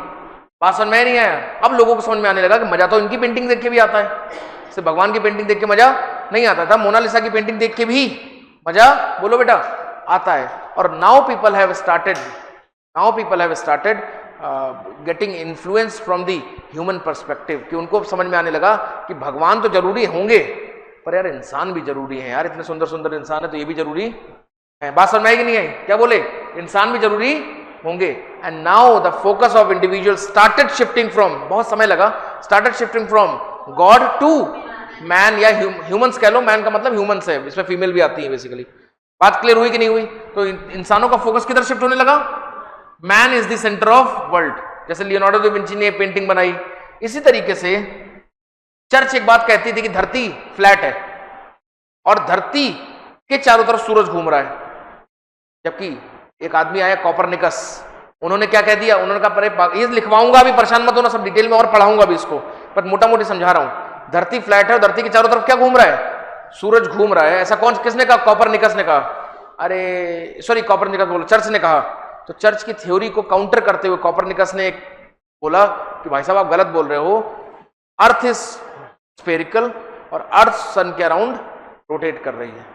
बात समझ में नहीं आया? अब लोगों को समझ में आने लगा कि मजा तो इनकी पेंटिंग देख के भी आता है, सिर्फ भगवान की पेंटिंग देख के मजा नहीं आता था, मोनालिसा की पेंटिंग देख के भी मजा, बोलो बेटा, आता है। और now people have started getting influence from the human perspective, कि उनको समझ में आने लगा कि भगवान तो जरूरी होंगे, पर यार इंसान भी जरूरी है यार, इतने सुंदर सुंदर इंसान है तो ये भी जरूरी है। बात समझ में आई कि नहीं आई? क्या बोले? इंसान भी जरूरी होंगे। And now the focus of individual started shifting from, बहुत समय लगा, started shifting from God to man, या ह्यूमंस कह लो, मैन का मतलब ह्यूमंस है, इसमें फीमेल भी आती है बेसिकली। बात क्लियर हुई कि नहीं हुई? तो इंसानों का फोकस किधर शिफ्ट होने लगा? Man is the centre of world. जैसे लियोनार्डो दा विंची ने पेंटिंग बनाई, इसी तरीके से चर्च एक बात कहती थी कि धरती फ्लैट है और धरती के चारों तरफ सूरज घूम रहा है। जबकि एक आदमी आया कॉपरनिकस, उन्होंने क्या कह दिया? उन्होंने कहा, ये लिखवाऊंगा अभी, परेशान मत होना, सब डिटेल में और पढ़ाऊंगा अभी इसको, पर मोटा मोटी समझा रहा हूं। धरती फ्लैट है और धरती के चारों तरफ क्या घूम रहा है? सूरज घूम रहा है। ऐसा किसने कहा? कॉपरनिकस ने कहा। अरे सॉरी, कॉपरनिकस बोलो, चर्च ने कहा। तो चर्च की थ्योरी को काउंटर करते हुए कॉपरनिकस ने बोला कि भाई साहब आप गलत बोल रहे हो, अर्थ इज स्फेरिकल और अर्थ सन के अराउंड रोटेट कर रही है।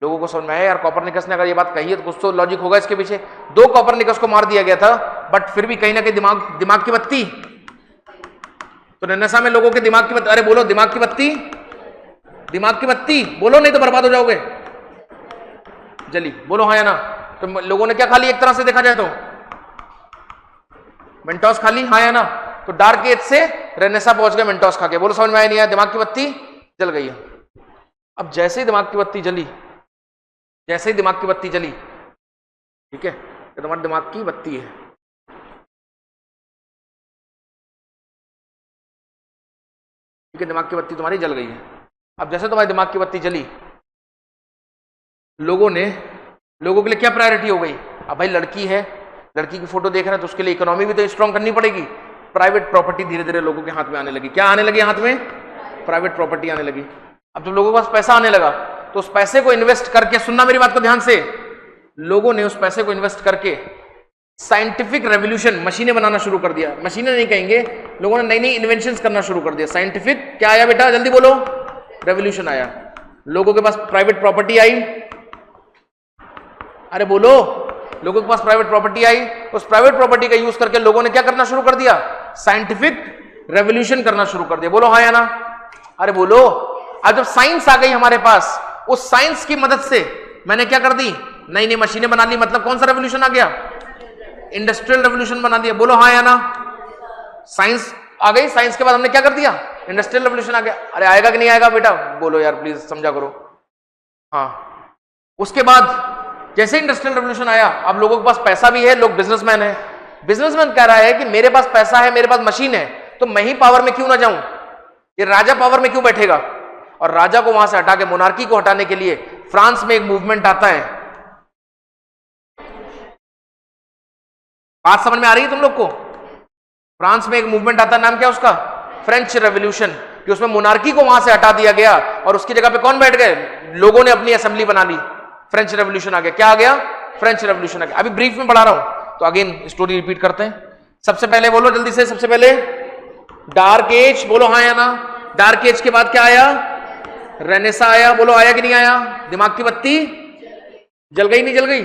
लोगों को समझ में आया यार, कॉपरनिकस ने अगर ये बात कही है तो कुछ तो लॉजिक होगा इसके पीछे। 2 कॉपरनिकस को मार दिया गया था, बट फिर भी कहीं ना कहीं दिमाग की बत्ती, तो रेनेसा में लोगों के दिमाग की बत्ती, अरे बोलो दिमाग की बत्ती, दिमाग की बत्ती बोलो, नहीं तो बर्बाद हो जाओगे, जली, बोलो हाँ या ना। तो लोगों ने क्या खा ली? एक तरह से देखा जाए तो मेंटोस खा ली, हाँ या ना। तो डार्क एज से रेनेसा पहुंच गए मेंटोस खा के। बोलो समझ में आया नहीं आया? दिमाग की बत्ती जल गई है। अब जैसे ही दिमाग की बत्ती जली, जैसे ही दिमाग की बत्ती जली, ठीक है, तो तुम्हारे दिमाग की बत्ती है, ठीक है, दिमाग की बत्ती तुम्हारी जल गई है। अब जैसे तुम्हारे दिमाग की बत्ती जली, लोगों के लिए क्या प्रायोरिटी हो गई? अब भाई लड़की है, लड़की की फोटो देख रहे हैं तो उसके लिए इकोनॉमी भी तो स्ट्रांग करनी पड़ेगी। प्राइवेट प्रॉपर्टी धीरे धीरे लोगों के हाथ में आने लगी। क्या आने लगी हाथ में? प्राइवेट प्रॉपर्टी आने लगी। अब जब लोगों के पास पैसा आने लगा तो उस पैसे को इन्वेस्ट करके, सुनना मेरी बात को ध्यान से, लोगों ने उस पैसे को इन्वेस्ट करके साइंटिफिक रेवोल्यूशन, मशीनें बनाना शुरू कर दिया। मशीनें नहीं कहेंगे, लोगों ने नई नई इन्वेंशंस करना शुरू कर दिया। साइंटिफिक क्या आया बेटा, जल्दी बोलो? रेवोल्यूशन आया। लोगों के पास प्राइवेट प्रॉपर्टी आई। अरे बोलो, लोगों के पास प्राइवेट प्रॉपर्टी आई। उस प्राइवेट प्रॉपर्टी का यूज करके लोगों ने क्या करना शुरू कर दिया? साइंटिफिक रेवोल्यूशन करना शुरू कर दिया। बोलो हाँ या ना? अरे बोलो। अब जब साइंस आ गई हमारे पास, उस साइंस की मदद से मैंने क्या कर दी? नई नई मशीनें बना ली। मतलब कौन सा रेवोल्यूशन आ गया? इंडस्ट्रियल रेवोल्यूशन बना दिया। बोलो हाँ या ना? साइंस आ गई, साइंस के बाद हमने क्या कर दिया? इंडस्ट्रियल रेवोल्यूशन आ गया। अरे आएगा कि नहीं आएगा बेटा? बोलो यार प्लीज, समझा करो। हाँ, उसके बाद जैसे इंडस्ट्रियल रेवोल्यूशन आया, अब लोगों के पास पैसा भी है, लोग बिजनेसमैन है। बिजनेसमैन कह रहा है कि मेरे पास पैसा है, मेरे पास मशीन है, तो मैं ही पावर में क्यों ना जाऊं? ये राजा पावर में क्यों बैठेगा? और राजा को वहां से हटा के मोनार्की को हटाने के लिए फ्रांस में एक मूवमेंट आता है। बात समझ में आ रही है तुम लोग को? फ्रांस में एक मूवमेंट आता है, नाम क्या उसका? French revolution. कि उसमें मोनार्की को वहां से हटा दिया गया और उसकी जगह पे कौन बैठ गए? लोगों ने अपनी असेंबली बना ली। फ्रेंच रेवोल्यूशन आ गया। क्या आ गया? फ्रेंच रेवोल्यूशन आ गया। अभी ब्रीफ में पढ़ा रहा हूं तो अगेन स्टोरी रिपीट करते हैं। सबसे पहले बोलो जल्दी से, सबसे पहले डार्क एज। बोलो हाँ या ना? डार्क एज के बाद क्या आया? रेनेसा आया। बोलो आया कि नहीं आया? दिमाग की बत्ती जल गई, नहीं जल गई?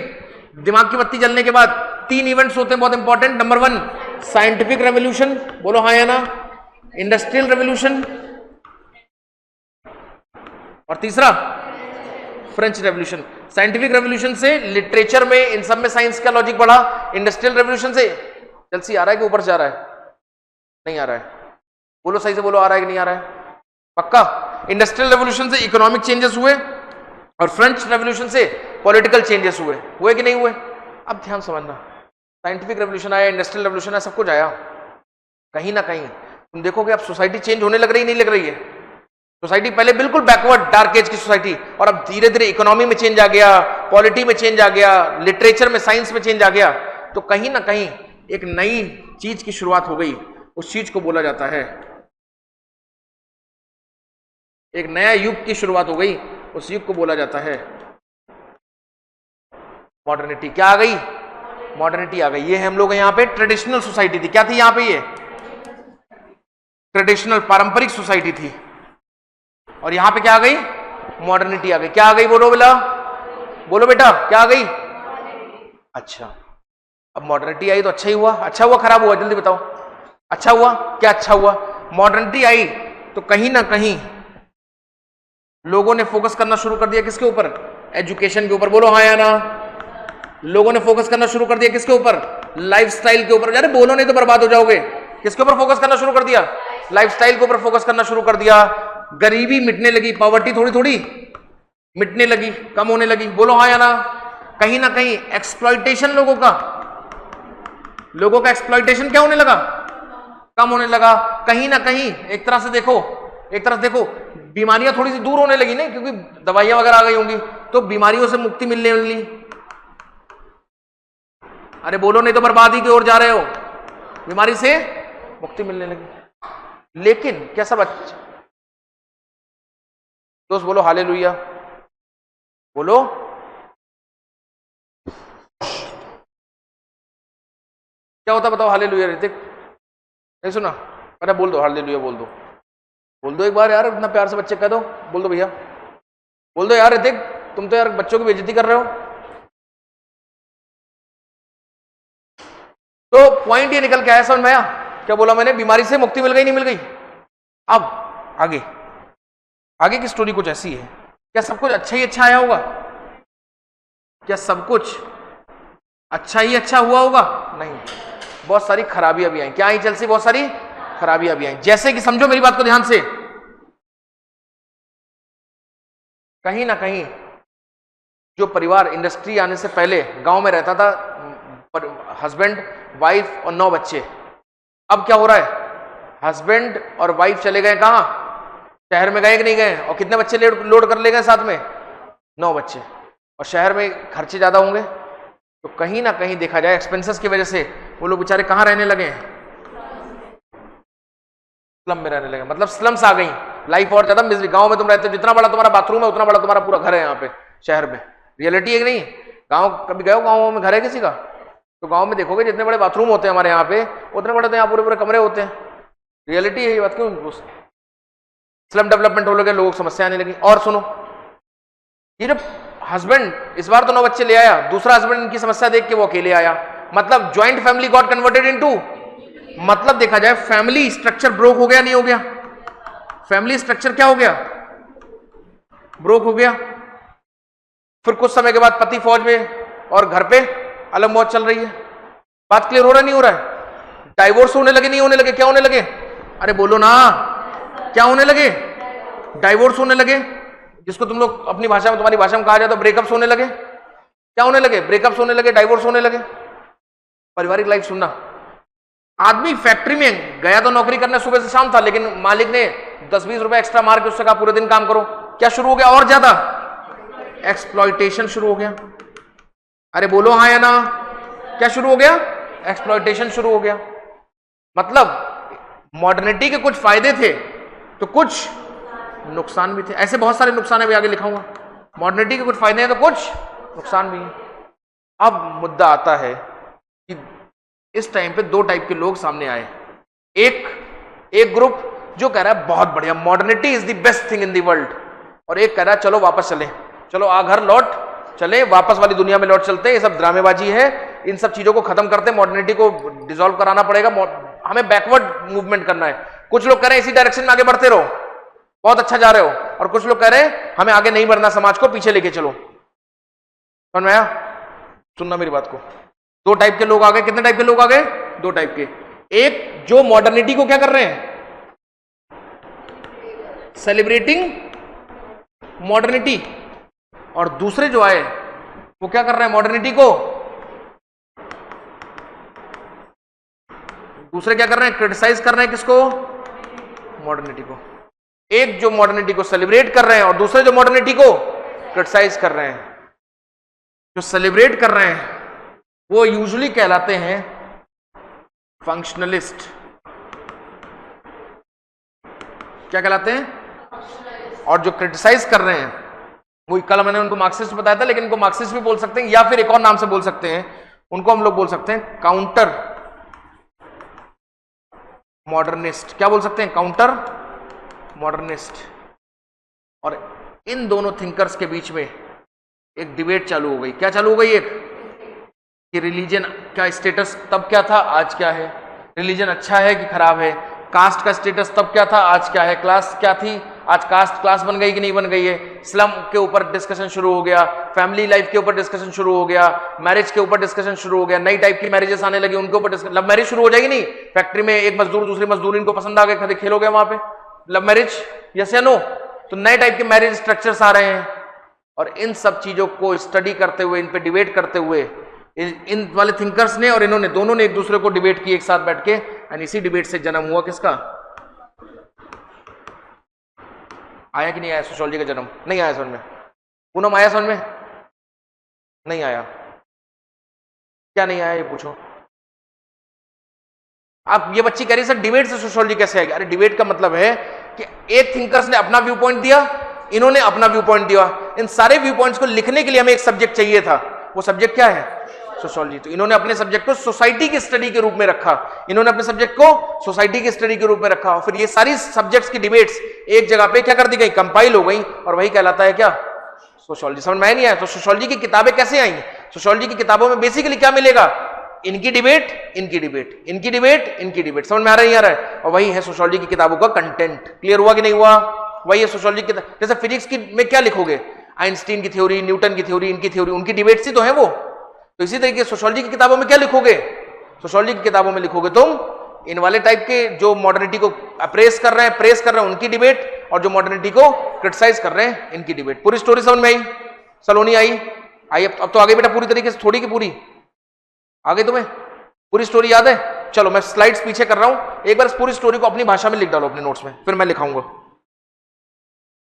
दिमाग की बत्ती जलने के बाद 3 इवेंट्स होते हैं बहुत इंपॉर्टेंट। Number 1 scientific revolution. बोलो हाँ या ना? इंडस्ट्रियल रेवोल्यूशन, और तीसरा फ्रेंच रेवोल्यूशन। साइंटिफिक रेवोल्यूशन से लिटरेचर में, इन सब में साइंस का लॉजिक बढ़ा। इंडस्ट्रियल रेवोल्यूशन से जल्दी आ रहा है कि ऊपर जा रहा है? नहीं आ रहा है? बोलो सही से बोलो, आ रहा है कि नहीं आ रहा है? पक्का? इंडस्ट्रियल रेवोल्यूशन से इकोनॉमिक चेंजेस हुए और फ्रेंच रेवोल्यूशन से पॉलिटिकल चेंजेस हुए कि नहीं हुए? अब ध्यान समझना, साइंटिफिक रेवोल्यूशन आया, इंडस्ट्रियल रेवोल्यूशन आया, सब कुछ आया। कहीं ना कहीं तुम देखोगे अब सोसाइटी चेंज होने लग रही, नहीं लग रही है? सोसाइटी पहले बिल्कुल बैकवर्ड डार्क एज की सोसाइटी, और अब धीरे धीरे इकोनॉमी में चेंज आ गया, पॉलिटी में चेंज आ गया, लिटरेचर में, साइंस में चेंज आ गया। तो कहीं ना कहीं एक नई चीज की शुरुआत हो गई। उस चीज को बोला जाता है, एक नया युग की शुरुआत हो गई, उस युग को बोला जाता है मॉडर्निटी। क्या आ गई? मॉडर्निटी आ गई। ये हम लोग यहाँ पे ट्रेडिशनल सोसाइटी थी। क्या थी यहाँ पे? ये ट्रेडिशनल, पारंपरिक सोसाइटी थी, और यहां पे क्या आ गई? मॉडर्निटी आ गई। क्या आ गई? बोलो बेटा, बोलो बेटा, क्या आ गई? अच्छा, अब मॉडर्निटी आई तो अच्छा ही हुआ? अच्छा हुआ खराब हुआ? जल्दी बताओ। अच्छा हुआ। क्या अच्छा हुआ? मॉडर्निटी आई तो कहीं ना कहीं लोगों ने फोकस करना शुरू कर दिया किसके ऊपर? एजुकेशन के ऊपर। बोलो हाँ या ना? लोगों ने फोकस करना शुरू कर दिया किसके ऊपर? लाइफस्टाइल के ऊपर। अरे बोलो नहीं तो बर्बाद हो जाओगे। किसके ऊपर फोकस करना शुरू कर दिया? लाइफस्टाइल के ऊपर फोकस करना शुरू कर दिया। गरीबी मिटने लगी, पॉवर्टी थोड़ी थोड़ी मिटने लगी, कम होने लगी। बोलो हाँ या ना? कहीं ना कहीं एक्सप्लॉइटेशन, लोगों का एक्सप्लॉइटेशन क्या होने लगा? कम होने लगा। कहीं ना कहीं एक तरह से देखो बीमारियां थोड़ी सी दूर होने लगी नहीं, क्योंकि दवाइयां वगैरह आ गई होंगी तो बीमारियों से मुक्ति मिलने लगी। अरे बोलो नहीं तो बर्बादी की ओर जा रहे हो। बीमारी से मुक्ति मिलने लगी। लेकिन क्या सब अच्छा? दोस्त बोलो हालेलुया, बोलो। क्या होता बताओ? हालेलुया। ऋतिक नहीं सुना? अरे बोल दो हालेलुया, बोल दो एक बार यार, इतना प्यार से बच्चे कह दो। बोल दो भैया, बोल दो यार। ऋतिक तुम तो यार बच्चों की बेइज्जती कर रहे हो। तो पॉइंट ये निकल के आया, समझ में आया क्या बोला मैंने? बीमारी से मुक्ति मिल गई, नहीं मिल गई? अब आगे की स्टोरी कुछ ऐसी है। क्या सब कुछ अच्छा ही अच्छा आया होगा? क्या सब कुछ अच्छा ही अच्छा हुआ होगा? नहीं, बहुत सारी खराबियां भी आई। क्या आई चल से? बहुत सारी खराबियां भी आई। जैसे कि समझो मेरी बात को ध्यान से, कहीं ना कहीं जो परिवार इंडस्ट्री आने से पहले गांव में रहता था, हस्बैंड, वाइफ और 9 बच्चे, अब क्या हो रहा है? हस्बैंड और वाइफ चले गए कहां? शहर में गए कि नहीं गए? और कितने बच्चे लोड कर ले गए साथ में? 9 बच्चे। और शहर में खर्चे ज्यादा होंगे, तो कहीं ना कहीं देखा जाए एक्सपेंसेस की वजह से वो लोग बेचारे कहाँ रहने लगे हैं? स्लम में रहने लगे। मतलब स्लम्स आ गई, लाइफ और ज्यादा मिजरी। गांव में तुम रहते हो, जितना बड़ा तुम्हारा बाथरूम है उतना बड़ा तुम्हारा पूरा घर है यहाँ पे। शहर में रियलिटी है कि नहीं? गांव कभी गए हो? गाँव में घर है किसी का? तो गांव में देखोगे जितने बड़े बाथरूम होते हैं हमारे यहाँ पे, उतने बड़े तो यहाँ पूरे पूरे कमरे होते हैं। रियलिटी है ये बात। क्यों? स्लम डेवलपमेंट हो लगे, लोगों को समस्या आने लगी। और सुनो, ये जब हस्बैंड इस बार तो 9 बच्चे ले आया, दूसरा हस्बैंड इनकी समस्या देख के वो अकेले आया, मतलब joint family got converted into, मतलब देखा जाए फैमिली स्ट्रक्चर ब्रोक हो गया नहीं हो गया? फैमिली स्ट्रक्चर क्या हो गया? ब्रोक हो गया। फिर कुछ समय के बाद पति फौज में और घर पे अलग मौत चल रही है। बात क्लियर हो रहा नहीं हो रहा है? डाइवोर्स होने लगे नहीं होने लगे? क्या होने लगे? अरे बोलो ना, क्या होने लगे? डाइवोर्स होने लगे, जिसको तुम लोग अपनी भाषा में, तुम्हारी भाषा में कहा जाए तो ब्रेकअप्स होने लगे। क्या होने लगे? ब्रेकअप्स होने लगे, डाइवोर्स होने लगे। पारिवारिक लाइफ सुनना, आदमी फैक्ट्री में गया तो नौकरी करने सुबह से शाम था, लेकिन मालिक ने 10-20 रुपए एक्स्ट्रा मार के उससे कहा पूरे दिन काम करो। क्या शुरू हो गया? और ज्यादा एक्सप्लॉयटेशन शुरू हो गया। अरे बोलो हाँ या ना? क्या शुरू हो गया? एक्सप्लॉयटेशन शुरू हो गया। मतलब मॉडर्निटी के कुछ फायदे थे तो कुछ नुकसान भी थे। ऐसे बहुत सारे नुकसान भी आगे लिखाऊंगा। मॉडर्निटी के कुछ फायदे हैं तो कुछ नुकसान भी हैं। अब मुद्दा आता है कि इस टाइम पे 2 टाइप के लोग सामने आए। एक ग्रुप जो कह रहा है बहुत बढ़िया, modernity is the best thing in the world, और एक कह रहा है चलो वापस चले, चलो आ घर लौट चले, वापस वाली दुनिया में लौट चलते हैं, ये सब ड्रामेबाजी है, इन सब चीजों को खत्म करते हैं, मॉडर्निटी को डिसॉल्व कराना पड़ेगा, हमें बैकवर्ड मूवमेंट करना है। कुछ लोग कह रहे हैं इसी डायरेक्शन में आगे बढ़ते रहो, बहुत अच्छा जा रहे हो, और कुछ लोग कह रहे हैं हमें आगे नहीं बढ़ना, समाज को पीछे लेके चलो। समझ में आया? सुनना मेरी बात को। 2 टाइप के लोग आ गए। कितने टाइप के लोग आ गए? 2 टाइप के। एक जो मॉडर्निटी को क्या कर रहे हैं? सेलिब्रेटिंग मॉडर्निटी, और दूसरे जो आए वो क्या कर रहे हैं? मॉडर्निटी को, दूसरे क्या कर रहे हैं? क्रिटिसाइज कर रहे हैं। किसको? मॉडर्निटी को। एक जो मॉडर्निटी को सेलिब्रेट कर रहे हैं और दूसरे जो मॉडर्निटी को क्रिटिसाइज कर रहे हैं। जो सेलिब्रेट कर रहे हैं वो यूजुअली कहलाते हैं फंक्शनलिस्ट। क्या कहलाते हैं? और जो क्रिटिसाइज कर रहे हैं वो, कल मैंने उनको मार्क्सिस्ट बताया था, लेकिन इनको मार्क्सिस्ट भी बोल सकते हैं, या फिर एक और नाम से बोल सकते हैं, उनको हम लोग बोल सकते हैं काउंटर मॉडर्निस्ट। क्या बोल सकते हैं? Counter modernist. और इन दोनों थिंकर्स के बीच में एक डिबेट चालू हो गई। क्या चालू हो गई? एक कि रिलीजन का स्टेटस तब क्या था, आज क्या है? रिलीजन अच्छा है कि खराब है? कास्ट का स्टेटस तब क्या था, आज क्या है? क्लास क्या थी, आज कास्ट क्लास बन गई कि नहीं बन गई है? स्लम के ऊपर डिस्कशन शुरू हो गया, फैमिली लाइफ के ऊपर डिस्कशन शुरू हो गया, मैरिज के ऊपर डिस्कशन शुरू हो गया, नई टाइप की मैरिजेस आने लगी, उनके ऊपर डिस्कशन। लव मैरिज शुरू हो जाएगी नहीं? फैक्ट्री में एक मजदूर दूसरी मजदूर इनको पसंद आ गए, खेल हो गया वहां पे लव मैरिज, यस या नो? तो नए टाइप के मैरिज स्ट्रक्चर्स आ रहे हैं, और इन सब चीजों को स्टडी करते हुए, इन पे डिबेट करते हुए, इन वाले थिंकर्स ने और इन्होंने दोनों ने एक दूसरे को डिबेट की एक साथ बैठ के, एंड इसी डिबेट से जन्म हुआ किसका? आया कि नहीं आया सोशियोलॉजी का जन्म? नहीं आया समझ में? पूनम आया समझ में? नहीं आया? क्या नहीं आया ये पूछो। आप ये बच्ची कह रही सर डिबेट से सोशियोलॉजी कैसे आएगी? अरे डिबेट का मतलब है कि एक थिंकर्स ने अपना व्यू पॉइंट दिया, इन्होंने अपना व्यू पॉइंट दिया, इन सारे व्यू पॉइंट्स को लिखने के लिए हमें एक सब्जेक्ट चाहिए था। वो सब्जेक्ट क्या है? सोशियोलॉजी। तो इन्होंने अपने सब्जेक्ट को सोसाइटी की स्टडी के रूप में रखा, इन्होंने अपने सब्जेक्ट को सोसाइटी की स्टडी के रूप में रखा, और फिर ये सारी सब्जेक्ट्स की डिबेट्स एक जगह पे क्या कर दी गई? कंपाइल हो गई, और वही कहलाता है क्या? सोशियोलॉजी। समझ में नहीं आया? तो सोशियोलॉजी की किताबें कैसे आई? सोशियोलॉजी की किताबों में बेसिकली क्या मिलेगा? इनकी डिबेट, इनकी डिबेट, इनकी डिबेट, इनकी डिबेट। समझ में आ रहा है? नहीं आ रहा है? और वही है सोशियोलॉजी की किताबों का कंटेंट। क्लियर हुआ कि नहीं हुआ? वही है सोशियोलॉजी की। जैसे फिजिक्स की में क्या लिखोगे? आइंस्टीन की थ्योरी, न्यूटन की थ्योरी, इनकी थ्योरी, उनकी डिबेट्स ही तो है वो। तो इसी तरीके सोशियोलॉजी की किताबों में क्या लिखोगे? सोशियोलॉजी की किताबों में लिखोगे तुम इन वाले टाइप के जो मॉडर्निटी को अप्रेस कर रहे हैं, प्रेस कर रहे हैं, उनकी डिबेट, और जो मॉडर्निटी को क्रिटिसाइज कर रहे हैं, इनकी डिबेट। पूरी स्टोरी समझ में आई? सलोनी आई? अब तो आगे बेटा पूरी तरीके से, थोड़ी की पूरी आगे। तुम्हें पूरी स्टोरी याद है? चलो मैं स्लाइड्स पीछे कर रहा हूं, एक बार इस पूरी स्टोरी को अपनी भाषा में लिख डालो अपने नोट्स में, फिर मैं लिखाऊंगा।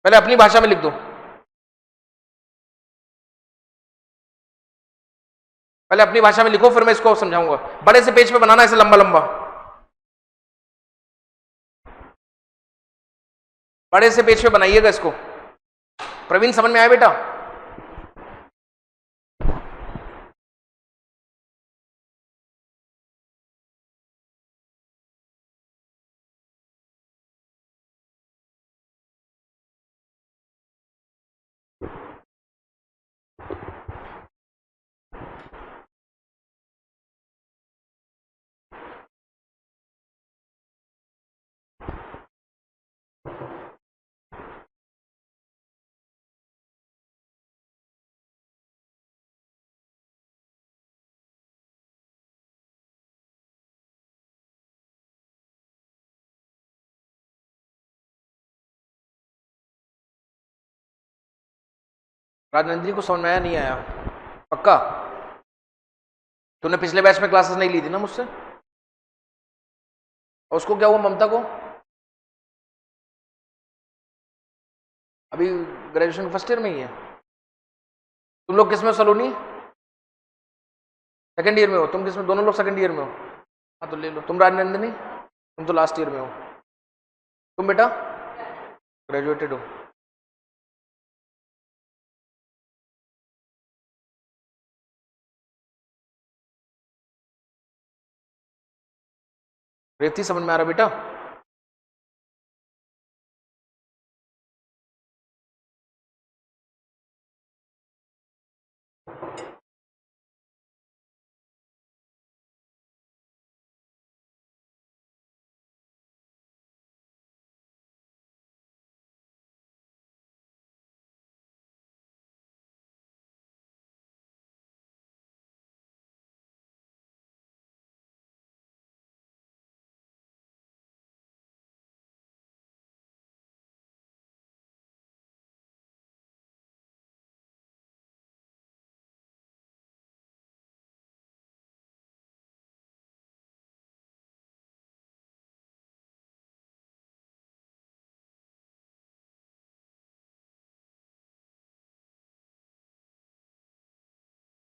पहले अपनी भाषा में लिख दो, पहले अपनी भाषा में लिखो, फिर मैं इसको समझाऊंगा। बड़े से पेज पे बनाना, ऐसे लंबा लंबा, बड़े से पेज पे बनाइएगा इसको। प्रवीण समझ में आया बेटा? राजनंदिनी को समझ में आया नहीं आया? पक्का? तूने पिछले बैच में क्लासेस नहीं ली थी ना मुझसे? और उसको क्या हुआ, ममता को? अभी ग्रेजुएशन फर्स्ट ईयर में ही है। तुम लोग किस में हो सलोनी? सेकंड ईयर में हो तुम? किस में? दोनों लोग सेकंड ईयर में हो? हाँ तो ले लो। तुम राजनंदिनी, तुम तो लास्ट ईयर में हो। तुम बेटा ग्रेजुएटेड हो। रेवती समझ में आ रहा बेटा?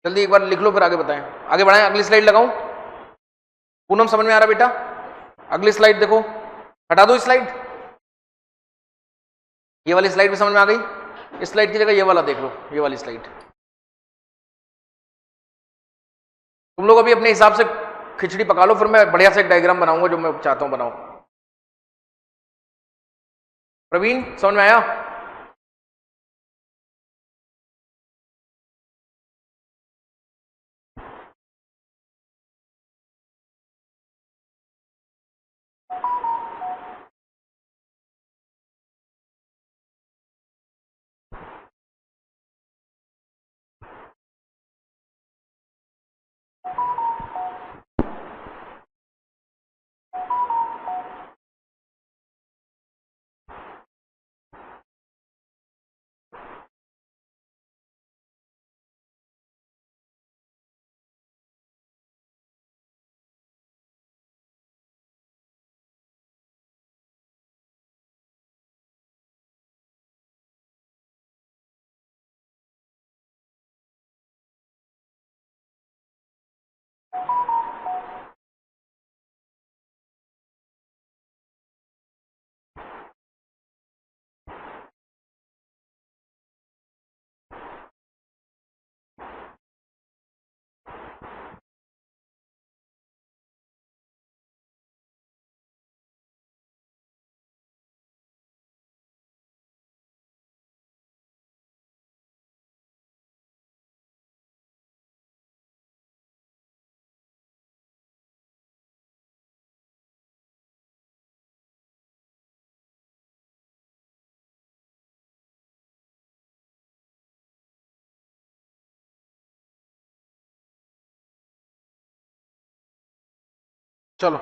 जल्दी एक बार लिख लो, फिर आगे बताएं, आगे बढ़ाएं। अगली स्लाइड लगाऊं? पूनम समझ में आ रहा बेटा? अगली स्लाइड देखो, हटा दो स्लाइड। ये वाली स्लाइड भी समझ में आ गई? इस स्लाइड की जगह ये वाला देख लो, ये वाली स्लाइड। तुम लोग अभी अपने हिसाब से खिचड़ी पका लो, फिर मैं बढ़िया से एक डायग्राम बनाऊंगा जो मैं चाहता हूं बनाऊं। प्रवीण समझ में आया? चलो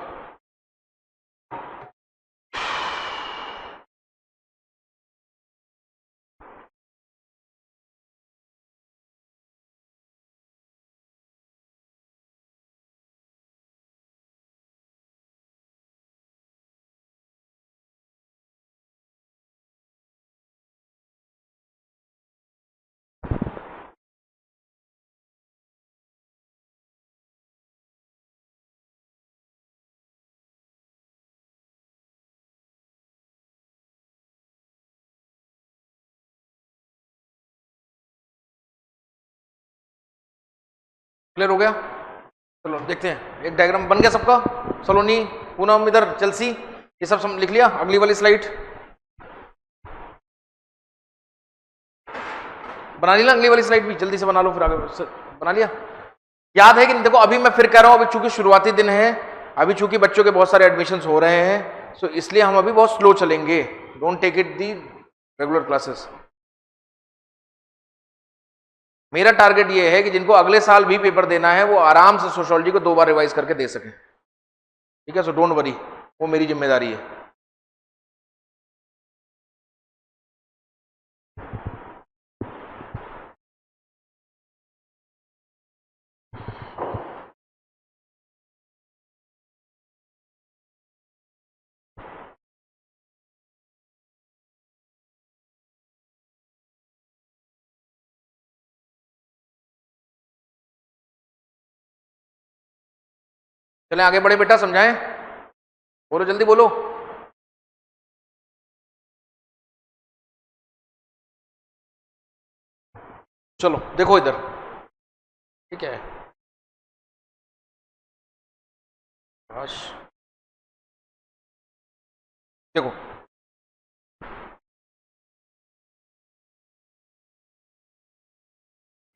क्लियर हो गया? चलो देखते हैं, एक डायग्राम बन गया सबका। सलोनी, पूनम, इधर चेल्सी, ये सब लिख लिया? अगली वाली स्लाइड बना ली ना? अगली वाली स्लाइड भी जल्दी से बना लो, फिर आगे बना लिया? याद है कि नहीं? देखो अभी मैं फिर कह रहा हूं, अभी चूंकि शुरुआती दिन है, अभी चूंकि बच्चों के बहुत सारे एडमिशन्स हो रहे हैं, सो इसलिए हम अभी बहुत स्लो चलेंगे। Don't take it the regular classes. मेरा टारगेट ये है कि जिनको अगले साल भी पेपर देना है वो आराम से सोशियोलॉजी को 2 बार रिवाइज करके दे सकें, ठीक है? सो डोंट वरी, वो मेरी जिम्मेदारी है। चलें आगे बढ़े बेटा, समझाएं? बोलो जल्दी बोलो। चलो देखो इधर, ठीक है? बस देखो,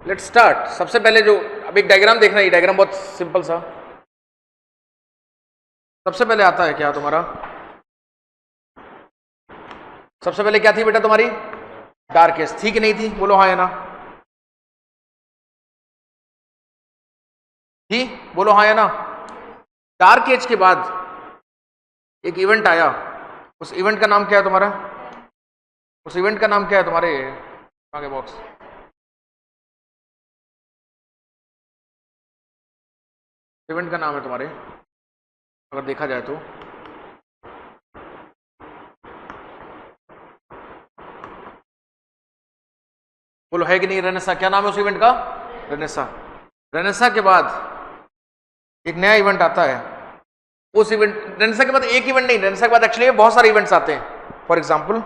लेट्स स्टार्ट। सबसे पहले जो अब एक डायग्राम देखना है, ये डायग्राम बहुत सिंपल सा। सबसे पहले आता है क्या तुम्हारा? सबसे पहले क्या थी बेटा तुम्हारी? डार्केस्ट, थी कि नहीं थी? बोलो हाँ या ना। थी? बोलो हाँ या ना। डार्क एज के बाद एक इवेंट आया, उस इवेंट का नाम क्या है तुम्हारा? उस इवेंट का नाम क्या है तुम्हारे आगे बॉक्स? इवेंट का नाम है तुम्हारे, अगर देखा जाए तो, बोलो है कि नहीं? रेनेसा। क्या नाम है उस इवेंट का? रेनेसा। रेनेसा के बाद एक नया इवेंट आता है। उस इवेंट, रेनेसा के बाद एक इवेंट नहीं, रेनेसा के बाद एक्चुअली बहुत सारे इवेंट्स आते हैं। फॉर एग्जांपल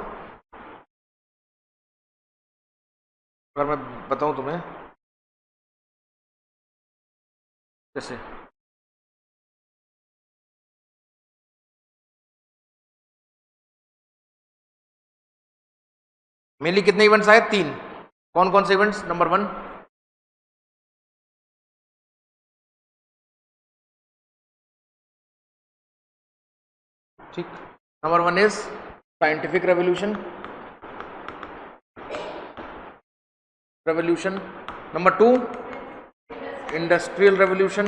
अगर मैं बताऊं तुम्हें, जैसे मेनली कितने इवेंट्स आए? 3। कौन कौन से इवेंट्स? नंबर 1, ठीक, number 1 is scientific revolution. Number 2 industrial revolution,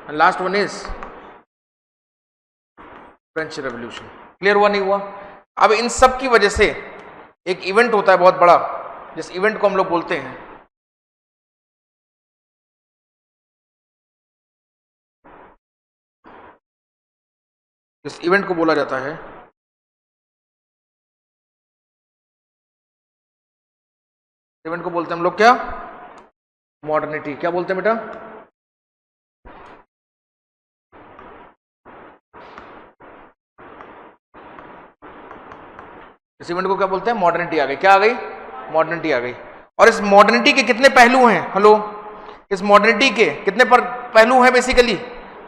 and last one is French revolution. Clear हुआ नहीं हुआ? अब इन सब की वजह से एक इवेंट होता है बहुत बड़ा, जिस इवेंट को हम लोग बोलते हैं इस इवेंट को बोला जाता है इवेंट को बोलते हैं हम लोग क्या? मॉडर्निटी। क्या बोलते हैं बेटा? इस इवेंट को क्या बोलते हैं? मॉडर्निटी आ गई। क्या आ गई? मॉडर्निटी आ गई। और इस मॉडर्निटी के कितने पहलू हैं? हेलो, इस मॉडर्निटी के कितने पहलू हैं? बेसिकली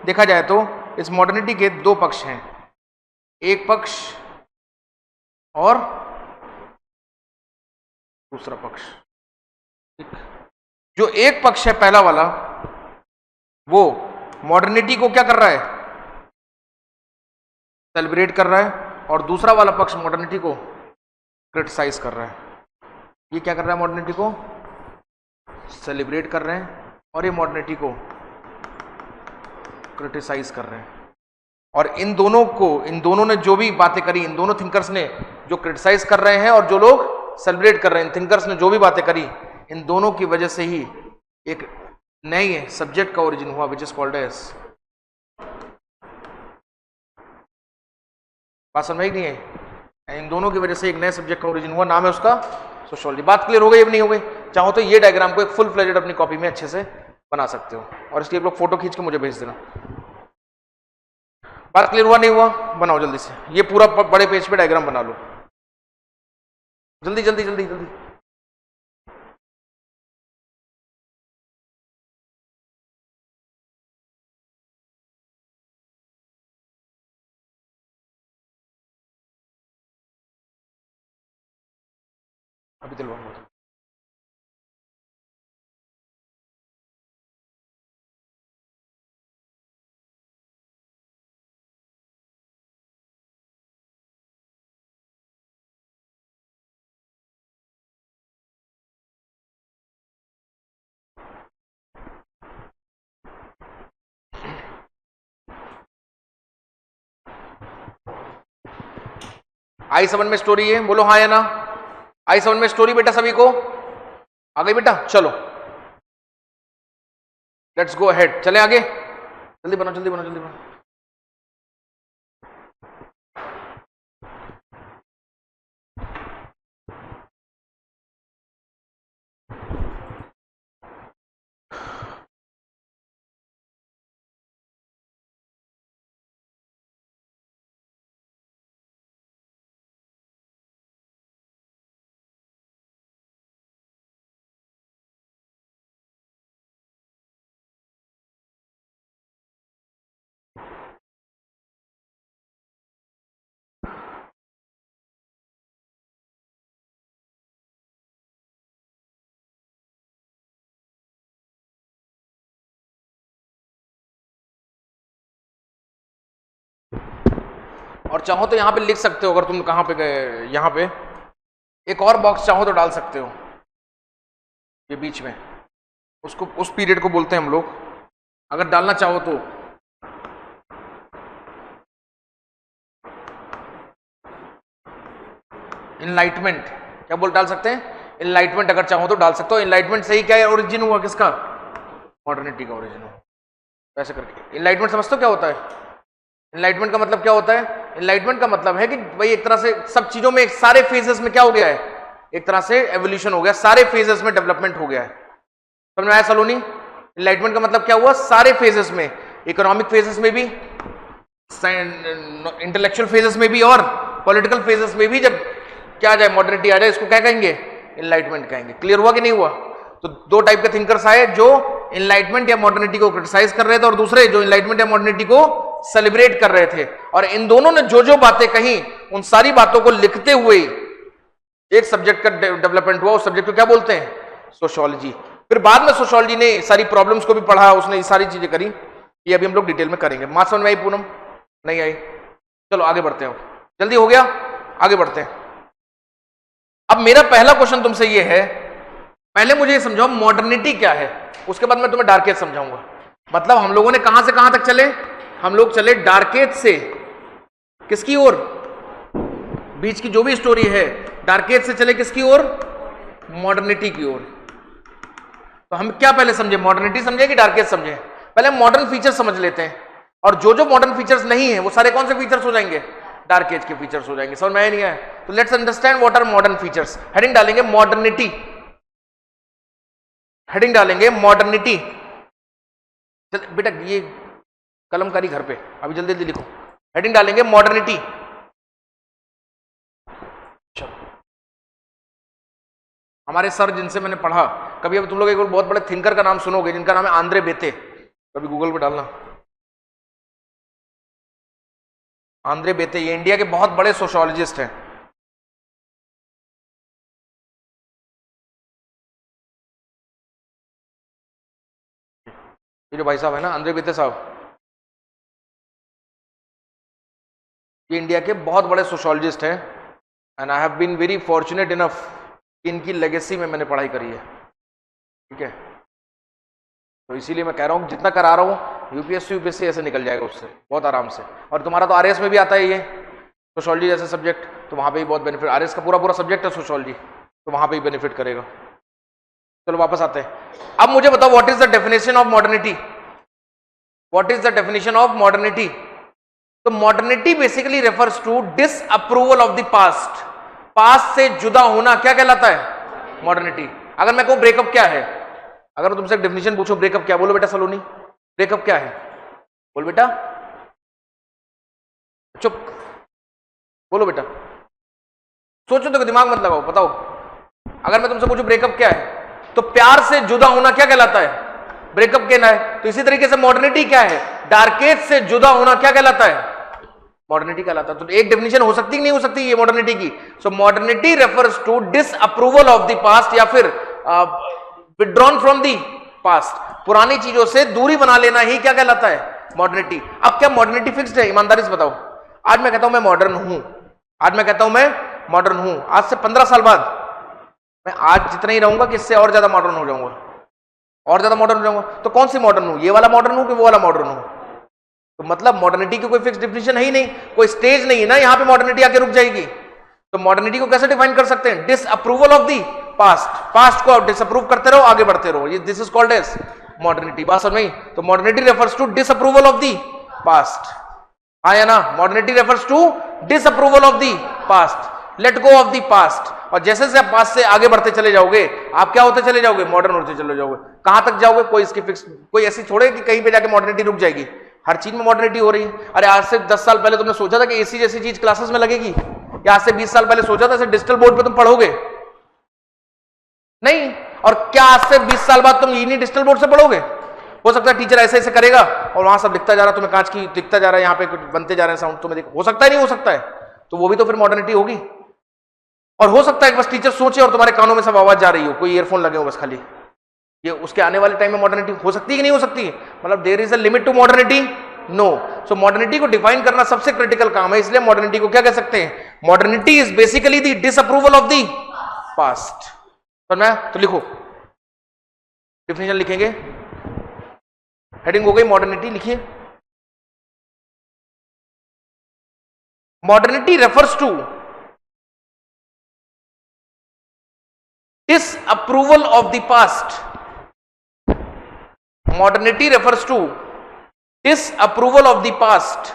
देखा जाए तो इस मॉडर्निटी के 2 पक्ष हैं, एक पक्ष और दूसरा पक्ष। जो एक पक्ष है पहला वाला, वो मॉडर्निटी को क्या कर रहा है? सेलिब्रेट कर रहा है, और दूसरा वाला पक्ष मॉडर्निटी को क्रिटिसाइज कर रहा है। ये क्या कर रहा है? मॉडर्निटी को सेलिब्रेट कर रहे हैं, और ये मॉडर्निटी को क्रिटिसाइज कर रहे हैं। और इन दोनों ने जो भी बातें करी, इन दोनों थिंकर्स ने, जो क्रिटिसाइज कर रहे हैं और जो लोग सेलिब्रेट कर रहे हैं, इन थिंकर्स ने जो भी बातें करी, इन दोनों की वजह से ही एक नए सब्जेक्ट का ओरिजिन हुआ, विच इज कॉल्ड एज, बात समझ नहीं है? इन दोनों की वजह से एक नए सब्जेक्ट का ओरिजिन हुआ, नाम है उसका सोशियोलॉजी। बात क्लियर हो गई? अब नहीं हो गई? चाहो तो ये डायग्राम को एक फुल फ्लेजेड अपनी कॉपी में अच्छे से बना सकते हो, और इसकी एक लोग फोटो खींच के मुझे भेज देना। बात क्लियर हुआ नहीं हुआ? बनाओ जल्दी से, ये पूरा बड़े पेज पे डायग्राम बना लो, जल्दी जल्दी जल्दी जल्दी। अभी दिलवा आई समझ में स्टोरी है? बोलो हाँ या ना। आई समझ में स्टोरी बेटा सभी को? आ गई बेटा? चलो लेट्स गो अहेड, चले आगे। जल्दी बनो जल्दी बनो जल्दी बनो। और चाहो तो यहां पे लिख सकते हो, अगर तुम कहां पे गए, यहां पे एक और बॉक्स चाहो तो डाल सकते हो ये बीच में, उसको उस पीरियड को बोलते हैं हम लोग, अगर डालना चाहो तो। इनलाइटमेंट क्या बोल डाल सकते हैं? इनलाइटमेंट अगर चाहो तो डाल सकते हो। इनलाइटमेंट सही क्या है? ओरिजिन हुआ किसका? मॉडर्निटी का ओरिजिन हुआ, वैसे करके। इनलाइटमेंट समझते हो क्या होता है? इनलाइटमेंट का मतलब क्या होता है? इनलाइटमेंट का मतलब है कि भाई एक तरह से सब चीजों में, सारे फेजेस में क्या हो गया है? एक तरह से एवोल्यूशन हो गया, सारे फेजेस में डेवलपमेंट हो गया है। समझ में आया सलोनी? इनलाइटमेंट का मतलब क्या हुआ? सारे फेजेस में, इकोनॉमिक फेजेस में भी, इंटेलेक्चुअल फेजेस में भी, और पॉलिटिकल फेजेस में भी जब क्या आ जाए, मॉडर्निटी आ जाए, इसको क्या कहेंगे? इनलाइटमेंट कहेंगे। क्लियर हुआ कि नहीं हुआ? तो दो टाइप के थिंकर्स आए, जो इनलाइटमेंट या मॉडर्निटी को क्रिटिसाइज कर रहे थे, और दूसरे जो इनलाइटमेंट या मॉडर्निटी को सेलिब्रेट कर रहे थे। और इन दोनों ने जो जो बातें कही, उन सारी बातों को लिखते हुए एक सब्जेक्ट का डेवलपमेंट हुआ। उस सब्जेक्ट को क्या बोलते हैं? सोशियोलॉजी। फिर बाद में सोशियोलॉजी ने सारी प्रॉब्लम्स को भी पढ़ा, उसने ये सारी चीजें करी। ये अभी हम लोग डिटेल में करेंगे। बात समझ में आई पूनम? नहीं आई? चलो आगे बढ़ते हैं, जल्दी हो गया, आगे बढ़ते हैं। अब मेरा पहला क्वेश्चन तुमसे ये है, पहले मुझे ये समझाओ मॉडर्निटी क्या है, उसके बाद मैं तुम्हें डार्क एज समझाऊंगा। मतलब हम लोगों ने कहां से कहां तक चले? हम लोग चले डार्क एज से किसकी ओर? बीच की जो भी स्टोरी है, डार्क एज से चले किसकी ओर? मॉडर्निटी की ओर। तो हम क्या पहले समझे, मॉडर्निटी समझे कि डार्क एज समझे? पहले मॉडर्न फीचर्स समझ लेते हैं, और जो जो मॉडर्न फीचर्स नहीं है वो सारे कौन से फीचर्स हो जाएंगे? डार्क एज के फीचर्स हो जाएंगे। समझ में आया नहीं आया? तो let's understand what are modern features. Heading डालेंगे मॉडर्निटी, हेडिंग डालेंगे मॉडर्निटी। चल बेटा ये कलमकारी घर पे, अभी जल्दी जल्दी लिखो। हेडिंग डालेंगे मॉडर्निटी। हमारे सर जिनसे मैंने पढ़ा, कभी अब तुम लोग एक बहुत बड़े थिंकर का नाम सुनोगे, जिनका नाम है आंद्रे बेते, कभी गूगल पे डालना, आंद्रे बेते। ये इंडिया के बहुत बड़े सोशियोलॉजिस्ट हैं। ये जो भाई साहब है ना, आंद्रे बेते साहब, ये इंडिया के बहुत बड़े सोशियोलॉजिस्ट हैं। And I have been very fortunate enough कि इनकी लेगेसी में मैंने पढ़ाई करी है। ठीक है, तो इसीलिए मैं कह रहा हूँ जितना करा रहा हूँ, यूपीएससी ऐसे निकल जाएगा उससे बहुत आराम से। और तुम्हारा तो आरएस में भी आता है ये सोशियोलॉजी जैसे सब्जेक्ट, तो वहाँ पे भी बहुत बेनिफिट, आरएस का पूरा पूरा सब्जेक्ट है सोशियोलॉजी, तो वहाँ पे भी बेनिफिट करेगा। चलो वापस आते हैं। अब मुझे बताओ what is the definition of modernity? What is the definition of modernity? तो modernity basically refers to disapproval of the past. Past से जुदा होना क्या कहलाता है? मॉडर्निटी। अगर मैं कहूं ब्रेकअप क्या है, अगर तुमसे एक डेफिनेशन पूछो ब्रेकअप क्या, बोलो बेटा सलोनी ब्रेकअप क्या है? बोल बेटा, चुप, बोलो बेटा, सोचो तो दिमाग मत लगाओ, बताओ। अगर मैं तुमसे पूछूं ब्रेकअप क्या है, तो प्यार से जुदा होना क्या कहलाता है? ब्रेकअप कहना है। तो इसी तरीके से मॉडर्निटी क्या है? डार्क एज से जुदा होना क्या कहलाता है? मॉडर्निटी कहलाता है। तो एक डेफिनेशन हो सकती नहीं हो सकती ये मॉडर्निटी की। So modernity refers to disapproval of the past या फिर विथड्रॉन फ्रॉम द पास्ट, पुरानी चीजों से दूरी बना लेना ही क्या कहलाता है? मॉडर्निटी। अब क्या मॉडर्निटी फिक्स्ड है? ईमानदारी से बताओ। आज मैं कहता हूं मैं मॉडर्न हूं, आज मैं कहता हूं मैं मॉडर्न हूं, आज से 15 साल बाद मैं आज जितना ही रहूंगा कि इससे और ज्यादा मॉडर्न हो जाऊंगा, और ज्यादा मॉडर्न हो जाऊंगा। तो कौन सी मॉडर्न हूं? ये वाला मॉडर्न हूं कि वो वाला मॉडर्न हूं? तो मतलब मॉडर्निटी की कोई फिक्स डिफिनेशन है ही नहीं, कोई स्टेज नहीं है ना यहां पे मॉडर्निटी आके रुक जाएगी। तो मॉडर्निटी को कैसे डिफाइन कर सकते हैं? Disapproval of the past, past को आप डिसअप्रूव करते रहो, आगे बढ़ते रहो, ये this is called as modernity. बात समझ में? तो modernity refers to disapproval of the past, हाँ या ना? Modernity refers to disapproval of the past, let go of the past. और जैसे जैसे आप पास्ट से आगे बढ़ते चले जाओगे आप क्या होते चले जाओगे? मॉडर्न होते चले जाओगे। कहां तक जाओगे? कोई इसकी फिक्स, कोई ऐसी छोड़े कि कहीं पे जाके मॉडर्निटी रुक जाएगी? हर चीज में मॉडर्निटी हो रही है। अरे आज से 10 साल पहले तुमने सोचा था कि एसी जैसी चीज क्लासेस में लगेगी? या आज से 20 साल पहले सोचा था डिजिटल बोर्ड पे तुम पढ़ोगे? नहीं। और क्या आज से 20 साल बाद तुम इन्हीं डिजिटल बोर्ड से पढ़ोगे? हो सकता है टीचर ऐसे ऐसे करेगा और वहां सब लिखता जा रहा, तुम्हें कांच की दिखता जा रहा है, यहाँ पे कुछ बनते जा रहे हैं साउंड, तुम्हें हो सकता है नहीं हो सकता है, तो वो भी तो फिर मॉडर्निटी होगी। और हो सकता है कि बस टीचर सोचे और तुम्हारे कानों में सब आवाज जा रही हो, कोई ईयरफोन लगे हो बस खाली, ये उसके आने वाले टाइम में मॉडर्निटी हो सकती है कि नहीं हो सकती? मतलब there is a limit to modernity? No. So modernity को डिफाइन करना सबसे क्रिटिकल काम है, इसलिए मॉडर्निटी को क्या कह सकते हैं? Modernity is basically the disapproval of the past. समझ में? तो लिखो, डिफिनेशन लिखेंगे, हेडिंग हो गई मॉडर्निटी, लिखिए। Modernity refers to disapproval of the past. Modernity refers to disapproval of the past.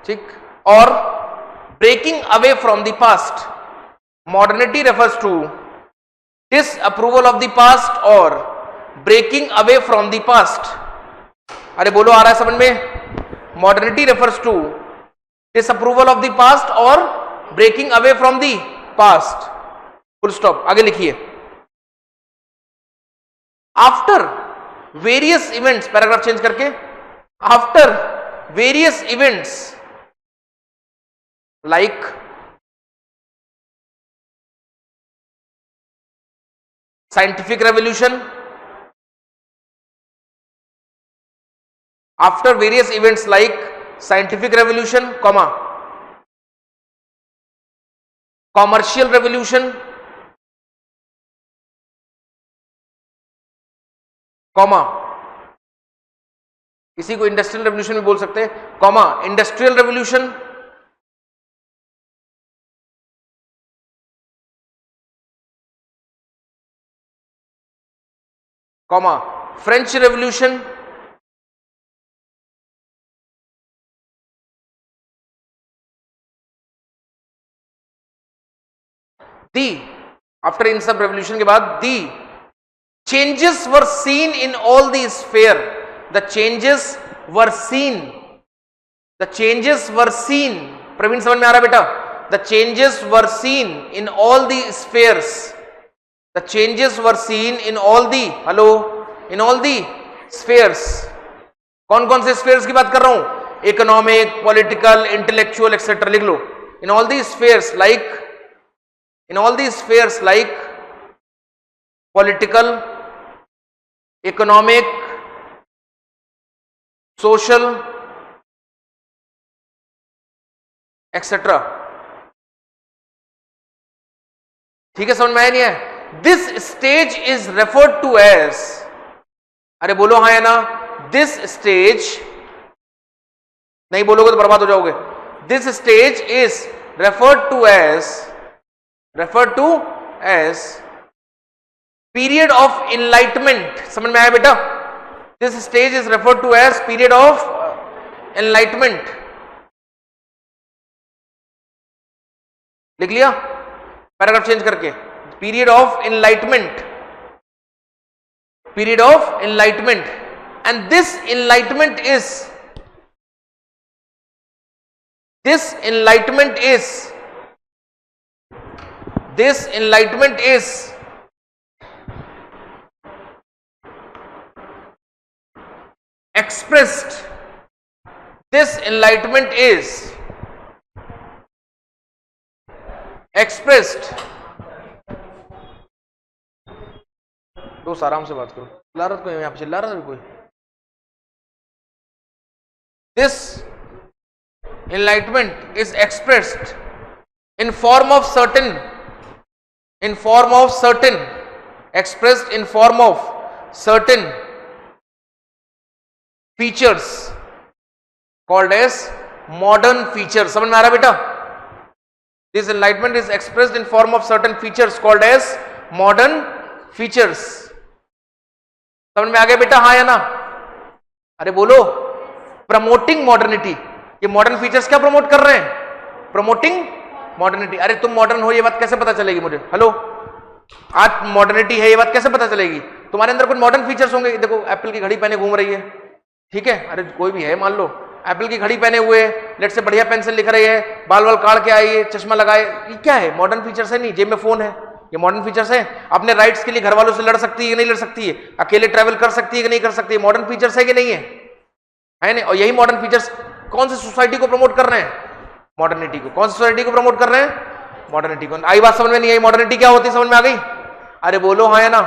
ठीक? और breaking away from the past. Modernity refers to disapproval of the past और breaking away from the past. अरे बोलो, आ रहा है समझ में? Modernity refers to disapproval of the past और breaking away from the past, full stop. आगे लिखिए, after various events, paragraph change करके, after various events like scientific revolution, after various events like scientific revolution, comma, commercial revolution, comma, इसी को इंडस्ट्रियल रेवोल्यूशन भी बोल सकते हैं, comma, industrial revolution, comma, French revolution, the, after इन सब रेवोल्यूशन के बाद the changes were seen in all the sphere, the changes were seen, the changes were seen, Praveen समझ में आ रहा है बेटा? The changes were seen in all the spheres, the changes were seen in all the, hello, in all the spheres. कौन कौन से स्फेयर्स की बात कर रहा हूं? इकोनॉमिक, पॉलिटिकल, इंटेलेक्चुअल एक्सेट्रा, लिख लो। In all the spheres like, in all these spheres like political, economic, social, etc. ठीक है, समझ में आया नहीं है? This stage is referred to as, अरे बोलो हाँ या ना? This stage, नहीं बोलोगे तो बर्बाद हो जाओगे। This stage is referred to as period of enlightenment। समझ में आया बेटा? This stage is referred to as period of enlightenment। लिख लिया पैराग्राफ चेंज करके? Period of enlightenment, period of enlightenment, and this enlightenment is expressed, this enlightenment is expressed, दोस्त आराम से बात करो, चिल्ला रहा कोई, यहां पे चिल्ला रहा कोई? This enlightenment is expressed in form of certain, expressed in form of certain features called as modern features. समझ में आ रहा बेटा? This enlightenment is expressed in form of certain features called as modern features. समझ में आ गया बेटा? हाँ या ना? अरे बोलो. प्रमोटिंग मॉडर्निटी, ये मॉडर्न फीचर्स क्या प्रमोट कर रहे हैं? Promoting modernity. अरे तुम मॉडर्न हो ये बात कैसे पता चलेगी मुझे? हेलो, आज मॉडर्निटी है ये बात कैसे पता चलेगी? तुम्हारे अंदर कुछ मॉडर्न फीचर्स होंगे. देखो एप्पल की घड़ी पहने घूम रही है, ठीक है? अरे कोई भी है, मान लो एप्पल की घड़ी पहने हुए, लेट से बढ़िया पेंसिल लिख रही है, बाल वाल काट के आई है, चश्मा लगाए, ये क्या है? मॉडर्न फीचर्स है. नहीं, जेब में फोन है, ये मॉडर्न फीचर्स है. अपने राइट्स के लिए घर वालों से लड़ सकती है कि नहीं लड़ सकती है? अकेले ट्रैवल कर सकती है कि नहीं कर सकती है? मॉडर्न फीचर्स है कि नहीं है? है नहीं? और यही मॉडर्न फीचर्स कौन सी सोसाइटी को प्रमोट कर रहे हैं? मॉडर्निटी को. कौन सी सोसाइटी को प्रमोट कर रहे हैं? मॉडर्निटी को. आई बात समझ में नहीं आई? मॉडर्निटी क्या होती है समझ में आ गई? अरे बोलो हाँ या ना?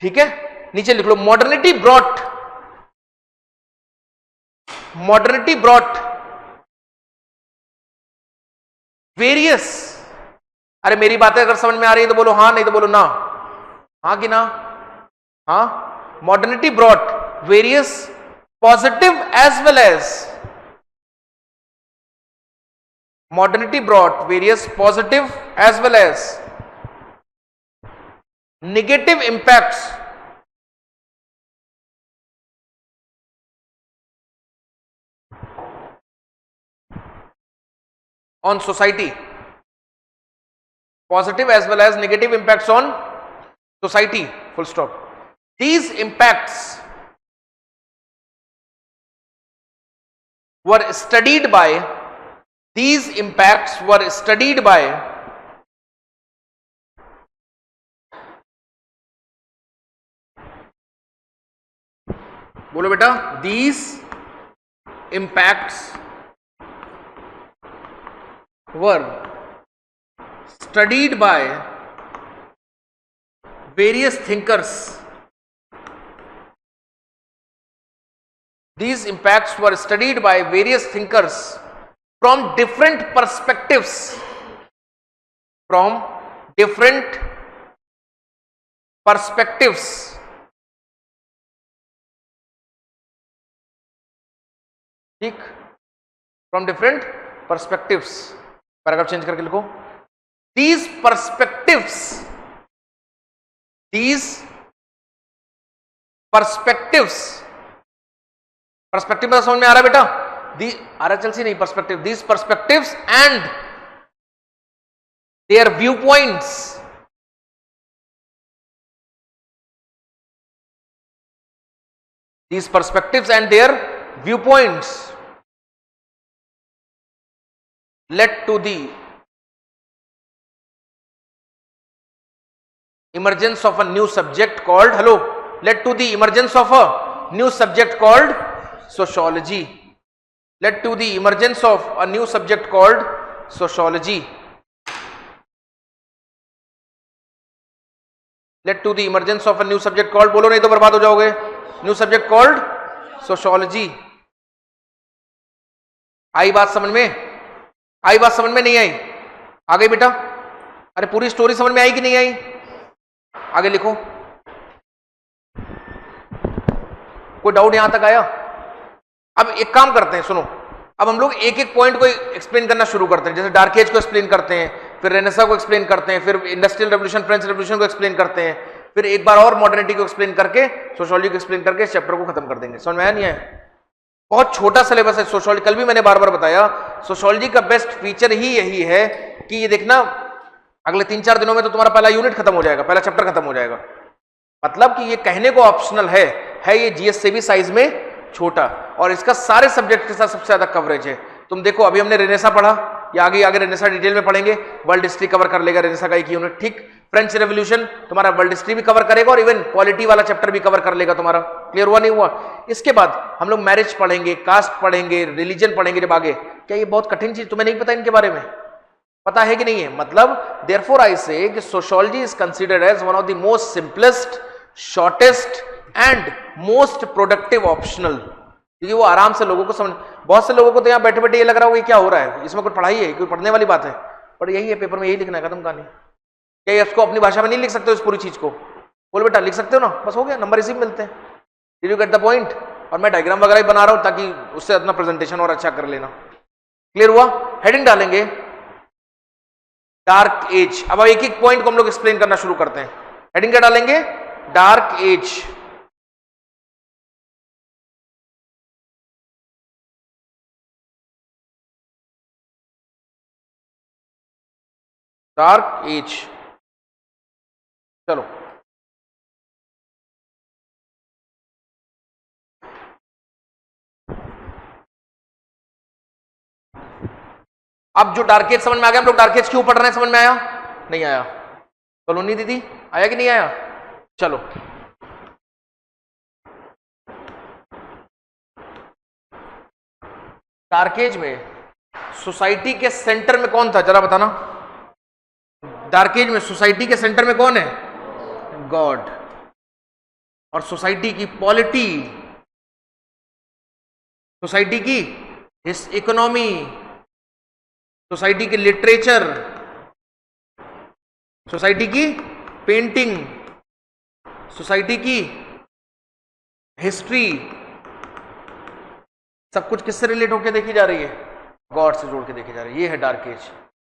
ठीक है, नीचे लिख लो. Modernity brought various. अरे मेरी बातें अगर समझ में आ रही है तो बोलो हाँ, नहीं तो बोलो ना. हाँ कि ना? हाँ. Modernity brought various positive as well as modernity brought various positive as well as negative impacts on society. Positive as well as negative impacts on society, full stop. These impacts were studied by बोलो बेटा, these impacts were studied by various thinkers. These impacts were studied by various thinkers from different perspectives. ठीक? From different perspectives. Paragraph change करके लिखो. These perspectives पर्सपेक्टिव में समझ में आ रहा है बेटा? आ रहा चल सी नहीं perspective. These perspectives and there view points. These perspectives and their viewpoints led to the emergence of a new subject called sociology. Led to the emergence of a new subject called sociology. Led to the emergence of a new subject called, बोलो नहीं तो बर्बाद हो जाओगे, new subject called sociology. आई बात समझ में? आई बात समझ में? नहीं आई? आ गई बेटा? अरे पूरी स्टोरी समझ में आई कि नहीं आई? आगे लिखो. कोई डाउट यहां तक आया? अब एक काम करते हैं, सुनो. अब हम लोग एक एक पॉइंट को एक्सप्लेन करना शुरू करते हैं. जैसे डार्क एज को एक्सप्लेन करते हैं, फिर रेनेसा को एक्सप्लेन करते हैं, फिर इंडस्ट्रियल रेवोल्यूशन, फ्रेंच रेवोल्यूशन को एक्सप्लेन करते हैं, फिर एक बार और मॉडर्निटी को एक्सप्लेन करके सोशियोलॉजी को एक्सप्लेन करके इस चैप्टर को खत्म कर देंगे. समझ में आया नहीं आया? बहुत छोटा सिलेबस है सोशियोलॉजी. कल भी मैंने बार बार बताया, सोशियोलॉजी का बेस्ट फीचर ही यही है कि ये देखना, अगले 3-4 दिनों में तो तुम्हारा पहला यूनिट खत्म हो जाएगा, पहला चैप्टर खत्म हो जाएगा. मतलब कि ये कहने को ऑप्शनल है ये जीएस से भी साइज में छोटा, और इसका सारे सब्जेक्ट के साथ सबसे ज्यादा कवरेज है. तुम देखो, अभी हमने रेनेसा पढ़ा, या आगे रेनेसा डिटेल में पढ़ेंगे, वर्ल्ड हिस्ट्री कवर कर लेगा रेनेसा का एक यूनिट. ठीक, फ्रेंच रेवोल्यूशन तुम्हारा वर्ल्ड हिस्ट्री भी कवर करेगा और इवन पॉलिटी वाला चैप्टर भी कवर कर लेगा तुम्हारा। क्लियर हुआ नहीं हुआ? इसके बाद हम लोग मैरिज पढ़ेंगे, कास्ट पढ़ेंगे, रिलीजन पढ़ेंगे जब आगे। क्या ये बहुत कठिन चीज तुम्हें नहीं पता इनके बारे में? पता है कि नहीं है? मतलब देयरफॉर आई से कि sociology is considered as one of the most simplest, shortest and most productive optional, क्योंकि वो आराम से लोगों को समझ। बहुत से लोगों को तो यहाँ बैठे बैठे ये लग रहा होगा क्या हो रहा है, इसमें कोई पढ़ाई है, कोई पढ़ने वाली बात है? पर यही है, पेपर में यही लिखना है, खत्म कहानी। क्या इसको अपनी भाषा में नहीं लिख सकते हो इस पूरी चीज को? बोल बेटा लिख सकते हो ना, बस हो गया, नंबर इसी में मिलते हैं। Did you get the point? और मैं डायग्राम वगैरह ही बना रहा हूं ताकि उससे अपना प्रेजेंटेशन और अच्छा कर लेना। क्लियर हुआ? हेडिंग डालेंगे डार्क एज। अब एक एक पॉइंट को हम लोग एक्सप्लेन करना शुरू करते हैं। हेडिंग क्या डालेंगे? Dark age. Dark age. चलो अब जो डार्क एज समझ में आ गया, हम लोग डार्क एज क्यों पढ़ रहे हैं, समझ में आया? नहीं आया? कॉलोनी दीदी आया कि नहीं आया? चलो डार्क एज में सोसाइटी के सेंटर में कौन था, जरा बताना। डार्क एज में सोसाइटी के सेंटर में कौन है? गॉड। और सोसाइटी की पॉलिटी, सोसाइटी की इकोनॉमी, सोसाइटी के लिटरेचर, सोसाइटी की पेंटिंग, सोसाइटी की हिस्ट्री, सब कुछ किससे रिलेट होकर देखी जा रही है? गॉड से जोड़ के देखी जा रही है। ये है dark age.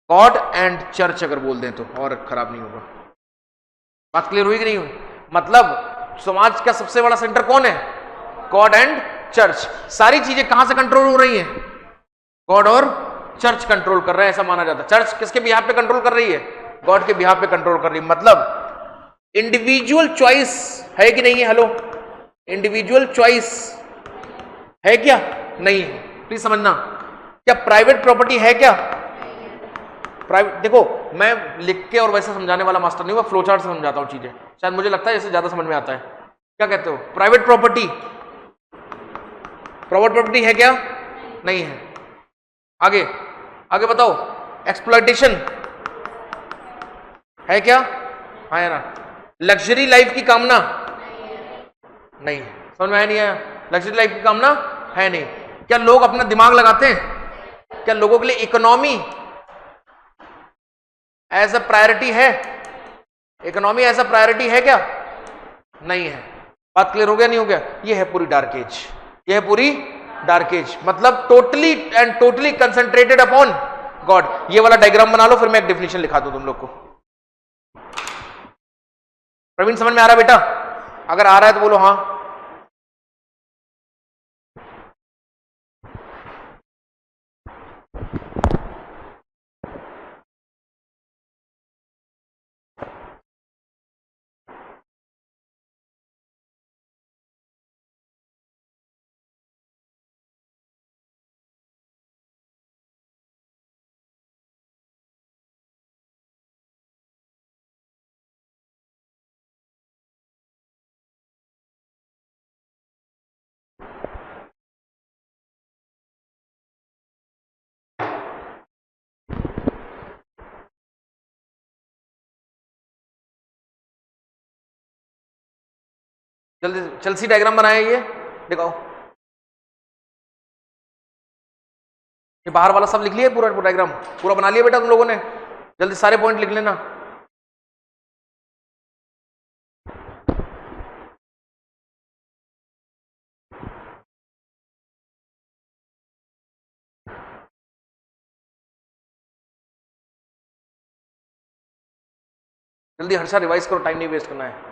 God and church अगर बोल दें तो और खराब नहीं होगा। बात क्लियर हुई कि नहीं हुई? मतलब समाज का सबसे बड़ा सेंटर कौन है? God and church. सारी चीजें कहां से कंट्रोल हो रही हैं? गॉड और चर्च कंट्रोल कर रहे हैं, ऐसा माना जाता है। चर्च किसके बिहाफ पे कंट्रोल कर रही है? गॉड के बिहाफ पे कंट्रोल कर रही है। मतलब इंडिविजुअल चॉइस है कि नहीं है? हेलो, इंडिविजुअल चॉइस है क्या? नहीं है। प्लीज समझना। क्या प्राइवेट प्रॉपर्टी है क्या? प्राइवेट, देखो मैं लिख के और वैसे समझाने वाला मास्टर नहीं हुआ, फ्लो चार्ट से समझाता हूं चीजें, शायद मुझे लगता है इससे ज्यादा समझ में आता है। क्या कहते हो? प्राइवेट प्रॉपर्टी, प्राइवेट प्रॉपर्टी है क्या? नहीं है। आगे आगे बताओ। एक्सप्लॉयटेशन है क्या? हाँ है ना। लग्जरी लाइफ की कामना नहीं है। समझ में आया नहीं आया? लग्जरी लाइफ की कामना है नहीं। क्या लोग अपना दिमाग लगाते हैं? क्या लोगों के लिए इकोनॉमी एज अ प्रायोरिटी है? इकोनॉमी एज अ प्रायोरिटी है क्या? नहीं है। बात क्लियर हो गया नहीं हो गया? ये है पूरी डार्क एज। ये है पूरी डार्क एज। मतलब totally and totally concentrated upon God. ये वाला डायग्राम बना लो, फिर मैं एक डेफिनेशन लिखा दूं तुम लोग को। प्रवीण समझ में आ रहा है बेटा? अगर आ रहा है तो बोलो हाँ। जल्दी चलसी डायग्राम बनाया ये दिखाओ। ये बाहर वाला सब लिख लिया पूरा डायग्राम? पूरा बना लिया बेटा तुम लोगों ने? जल्दी सारे पॉइंट लिख लेना। जल्दी हर्षा रिवाइज करो, टाइम नहीं वेस्ट करना है।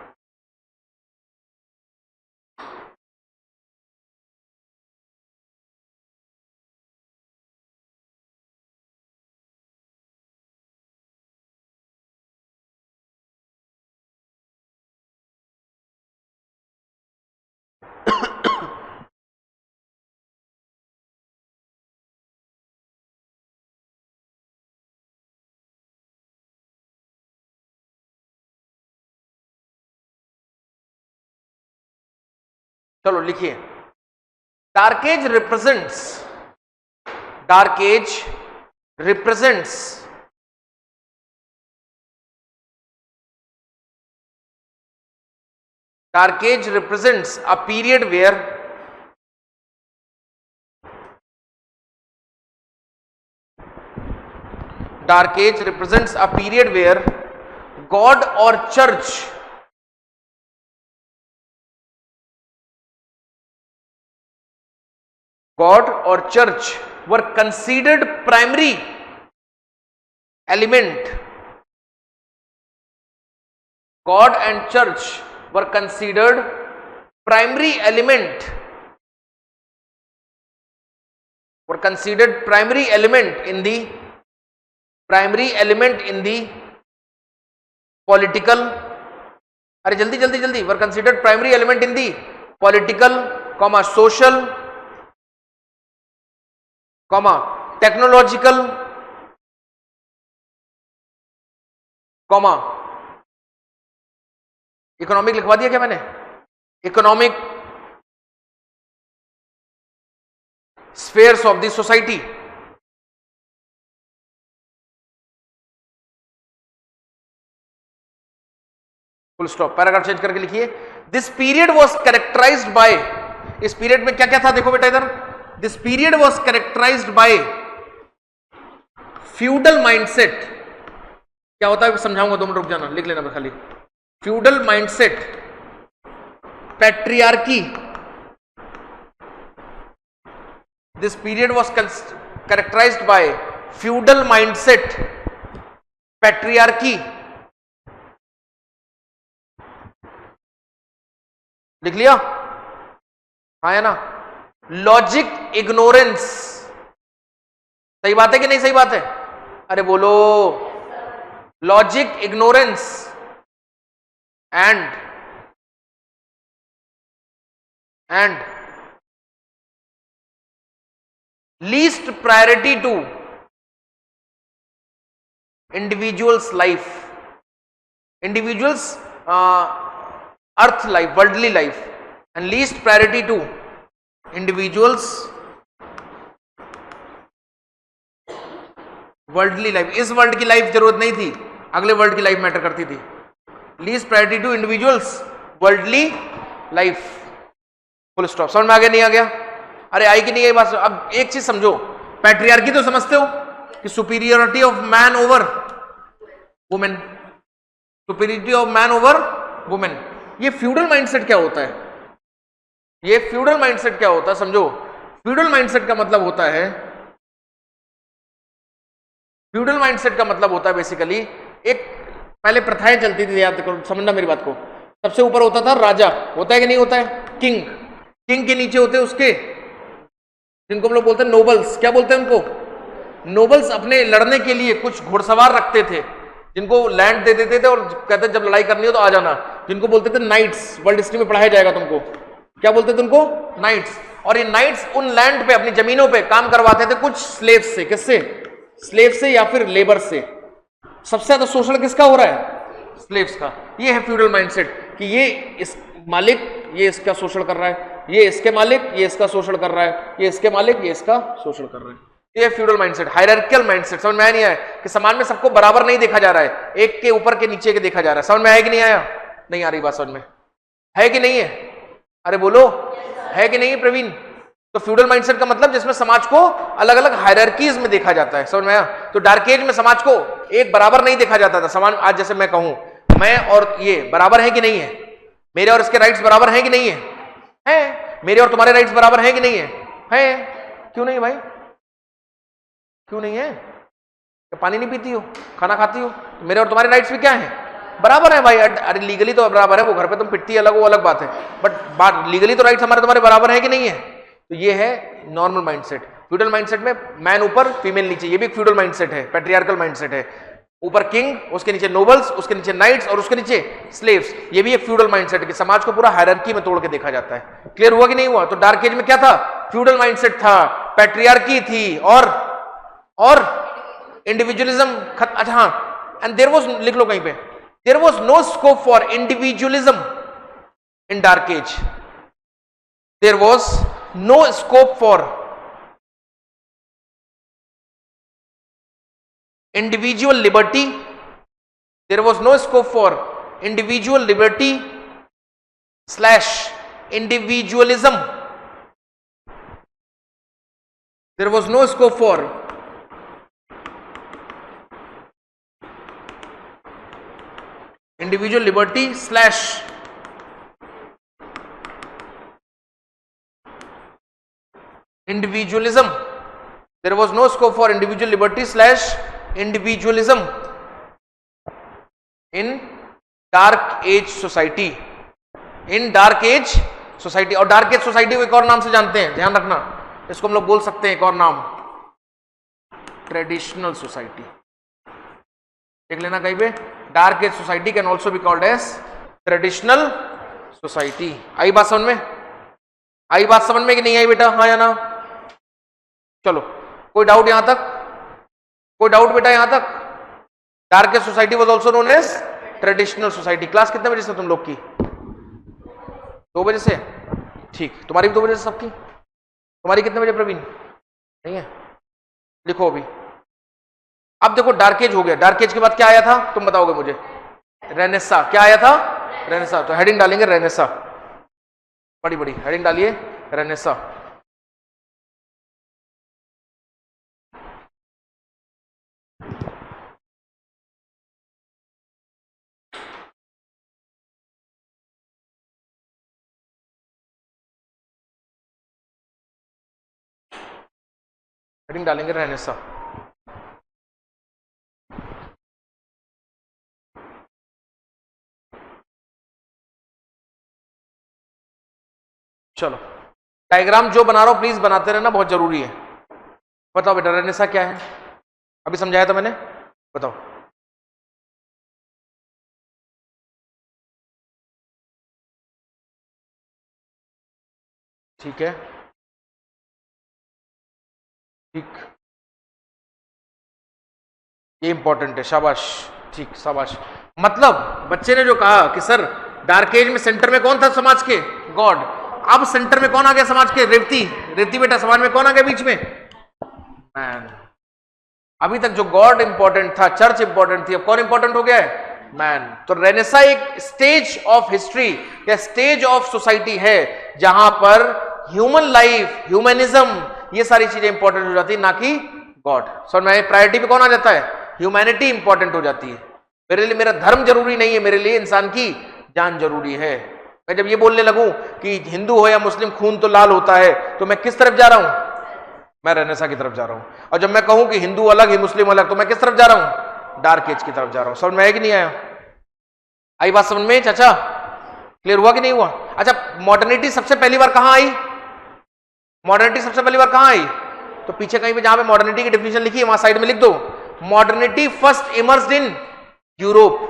चलो लिखिए, dark age represents, dark age represents dark age represents a period where dark age represents a period where God or church were considered primary element. God and church were considered primary element, in the political, अरे जल्दी जल्दी जल्दी, were considered primary element in the political, social, technological, economic लिखवा दिया क्या मैंने? Economic spheres of the society. Full stop. Paragraph change करके लिखिए, this period was characterized by, इस पीरियड में क्या क्या था देखो बेटा इधर, this period was characterized by feudal mindset. क्या होता है समझाऊंगा, 2 मिनट रुक जाना, लिख लेना खाली. feudal mindset, patriarchy. This period was characterized by feudal mindset, patriarchy. लिख लिया? हाँ है ना? Logic ignorance. सही बात है कि नहीं सही बात है? अरे बोलो. Logic ignorance and least priority to individuals life, individuals earth life, worldly life, and least priority to individuals worldly life. इस वर्ल्ड की लाइफ जरूरत नहीं थी, अगले वर्ल्ड की लाइफ मैटर करती थी. Least priority to individuals worldly life. Full stop. समझ में आ गया नहीं आ गया? अरे आई कि नहीं आई बात? अब एक चीज समझो, पैट्रियार्की तो समझते हो कि superiority of man over women, superiority of man over women. ये फ्यूडल माइंडसेट क्या होता है? ये फ्यूडल माइंडसेट क्या होता है समझो. फ्यूडल माइंडसेट का मतलब होता है, फ्यूडल माइंडसेट का मतलब होता है बेसिकली, एक पहले प्रथाएं चलती थी, याद करो समझना मेरी बात को. सबसे ऊपर होता था राजा, होता है कि नहीं होता है? किंग. किंग के नीचे होते उसके, जिनको हम लोग बोलते हैं नोबल्स. क्या बोलते हैं उनको? नोबल्स. अपने लड़ने के लिए कुछ घुड़सवार रखते थे, जिनको लैंड दे देते थे और कहते जब लड़ाई करनी हो तो आ जाना, जिनको बोलते थे नाइट्स. वर्ल्ड हिस्ट्री में पढ़ाया जाएगा तुमको. क्या बोलते थे उनको? नाइट्स. और ये नाइट्स उन लैंड पे, अपनी जमीनों पे काम करवाते थे कुछ स्लेव्स से. किससे? स्लेव से या फिर लेबर से. सबसे ज्यादा शोषण किसका हो रहा है? स्लेव्स का. ये है फ्यूडल माइंडसेट कि ये इस मालिक, ये इसका शोषण कर रहा है, ये इसके मालिक, ये इसका शोषण कर रहा है, ये इसके मालिक, ये इसका शोषण कर रहा है. ये फ्यूडल माइंडसेट, हायरार्किकल माइंडसेट. समझ में आया नहीं आया कि समाज में सबको बराबर नहीं देखा जा रहा है, एक के ऊपर के नीचे के देखा जा रहा है. समझ में आया कि नहीं आया? नहीं आ रही बात समझ में? है कि नहीं है? अरे बोलो, है कि नहीं प्रवीण? तो फ्यूडल माइंडसेट का मतलब जिसमें समाज को अलग अलग हायरार्कीज में देखा जाता है. समझ में आया? तो डार्क एज में समाज को एक बराबर नहीं देखा जाता था. समान, आज जैसे मैं कहूं मैं और ये बराबर है कि नहीं है? मेरे और इसके राइट्स बराबर हैं कि नहीं है? हैं. मेरे और तुम्हारे राइट्स बराबर हैं कि नहीं है? हैं. क्यों नहीं भाई? क्यों नहीं है? पानी नहीं पीती हो, खाना खाती हो, मेरे और तुम्हारे राइट्स भी क्या है? बराबर है भाई. अरे लीगली तो बराबर है, वो घर पे तुम पिटती है अलग, वो अलग बात है, बट बात लीगली तो राइट्स हमारे तुम्हारे बराबर है कि नहीं है? तो ये है नॉर्मल माइंडसेट. फ्यूडल माइंडसेट में मैन ऊपर, फीमेल नीचे. ये भी एक फ्यूडल माइंडसेट है, पैट्रियार्कल माइंडसेट है. ऊपर किंग, उसके नीचे नोबल्स, उसके नीचे नाइट्स और उसके नीचे स्लेव्स. ये भी एक फ्यूडल माइंडसेट है कि समाज को पूरा हायरार्की में तोड़ के देखा जाता है. क्लियर हुआ कि नहीं हुआ? तो डार्क एज में क्या था? फ्यूडल माइंडसेट था, पैट्रियार्की थी और इंडिविजुअलिज्म. अच्छा हाँ, एंड देयर वाज, लिख लो कहीं पे, there was no scope for individualism in dark age. There was no scope for individual liberty, there was no scope for individual liberty slash individualism, there was no scope for individual liberty slash individualism, there was no scope for individual liberty slash individualism in dark age society, in dark age society। और dark age society को एक और नाम से जानते हैं, ध्यान रखना, इसको हम लोग बोल सकते हैं एक और नाम, ट्रेडिशनल सोसाइटी। देख लेना कहीं पे, dark age society can also be called as traditional society. आई बात समझ में? आई बात समझ में कि नहीं आई बेटा? हाँ या ना? चलो, कोई डाउट यहां तक? कोई डाउट बेटा यहां तक? Dark age society was also known as traditional society. Class कितने बजे से तुम लोग की? 2 बजे से? ठीक, तुम्हारी भी 2 बजे से सबकी? तुम्हारी कितने बजे प्रवीण? नहीं है, लिखो अभी। अब देखो डार्क एज हो गया, डार्क एज के बाद क्या आया था तुम बताओगे मुझे? रेनेसा। क्या आया था? रेनेसा। तो हेडिंग डालेंगे रेनेसा, बड़ी बड़ी हेडिंग डालिए रेनेसा। हेडिंग डालेंगे रेनेसा। चलो, डायग्राम जो बना रहा हूं प्लीज बनाते रहना, बहुत जरूरी है। बताओ बेटा रेनेसा क्या है? अभी समझाया था मैंने, बताओ। ठीक है, ठीक, ये इंपॉर्टेंट है, शाबाश, ठीक, शाबाश। मतलब बच्चे ने जो कहा कि सर डार्क एज में सेंटर में कौन था समाज के? गॉड। अब सेंटर में कौन आ गया समाज के? रेवती। रेवती बेटा समाज में कौन आ गया बीच में? मैन। अभी तक जो गॉड इंपॉर्टेंट था, चर्च इंपॉर्टेंट थी, अब कौन इंपॉर्टेंट हो गया है? मैन। तो रेनेसा एक स्टेज ऑफ हिस्ट्री या स्टेज ऑफ सोसाइटी है जहां पर ह्यूमन लाइफ, ह्यूमनिज्म, ये सारी चीजें इंपॉर्टेंट हो जाती है, ना कि गॉड। सर मैं प्रायोरिटी पे कौन आ जाता है? ह्यूमैनिटी इंपॉर्टेंट हो जाती है। मेरे लिए मेरा धर्म जरूरी नहीं है, मेरे लिए इंसान की जान जरूरी है। मैं जब ये बोलने लगूं कि हिंदू हो या मुस्लिम खून तो लाल होता है, तो मैं किस तरफ जा रहा हूं? मैं रेनेसा की तरफ जा रहा हूं। और जब मैं कहूं कि हिंदू अलग है मुस्लिम अलग, तो मैं किस तरफ जा रहा हूं? डार्क एज की तरफ जा रहा हूं। समझ में आया कि नहीं आया? आई बात समझ में चाचा? क्लियर हुआ कि नहीं हुआ? अच्छा, मॉडर्निटी सबसे पहली बार कहां आई? मॉडर्निटी सबसे पहली बार कहां आई? तो पीछे कहीं पे जहां पे मॉडर्निटी की डेफिनेशन लिखी है वहां साइड में लिख दो, modernity first emerged in Europe.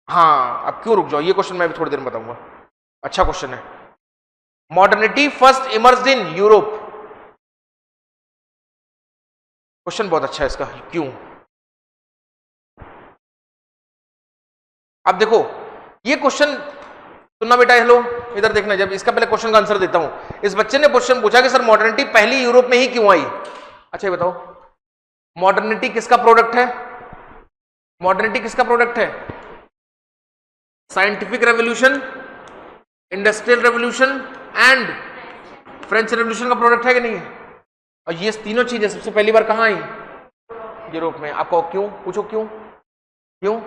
हाँ, अब क्यों रुक जाओ, ये क्वेश्चन मैं भी थोड़ी देर में बताऊंगा, अच्छा क्वेश्चन है। Modernity first emerged in Europe, question बहुत अच्छा है इसका, क्यों? अब देखो ये क्वेश्चन सुनना बेटा, हेलो इधर देखना, जब इसका पहले क्वेश्चन का आंसर देता हूं। इस बच्चे ने क्वेश्चन पूछा कि सर मॉडर्निटी पहली यूरोप में ही क्यों आई? अच्छा ये बताओ, मॉडर्निटी किसका प्रोडक्ट है? मॉडर्निटी किसका प्रोडक्ट है? Scientific revolution, industrial revolution and French revolution का प्रोडक्ट है कि नहीं है? और ये तीनों चीजें सबसे पहली बार कहां आई? यूरोप में। आपको क्यों? पूछो क्यों? क्यों?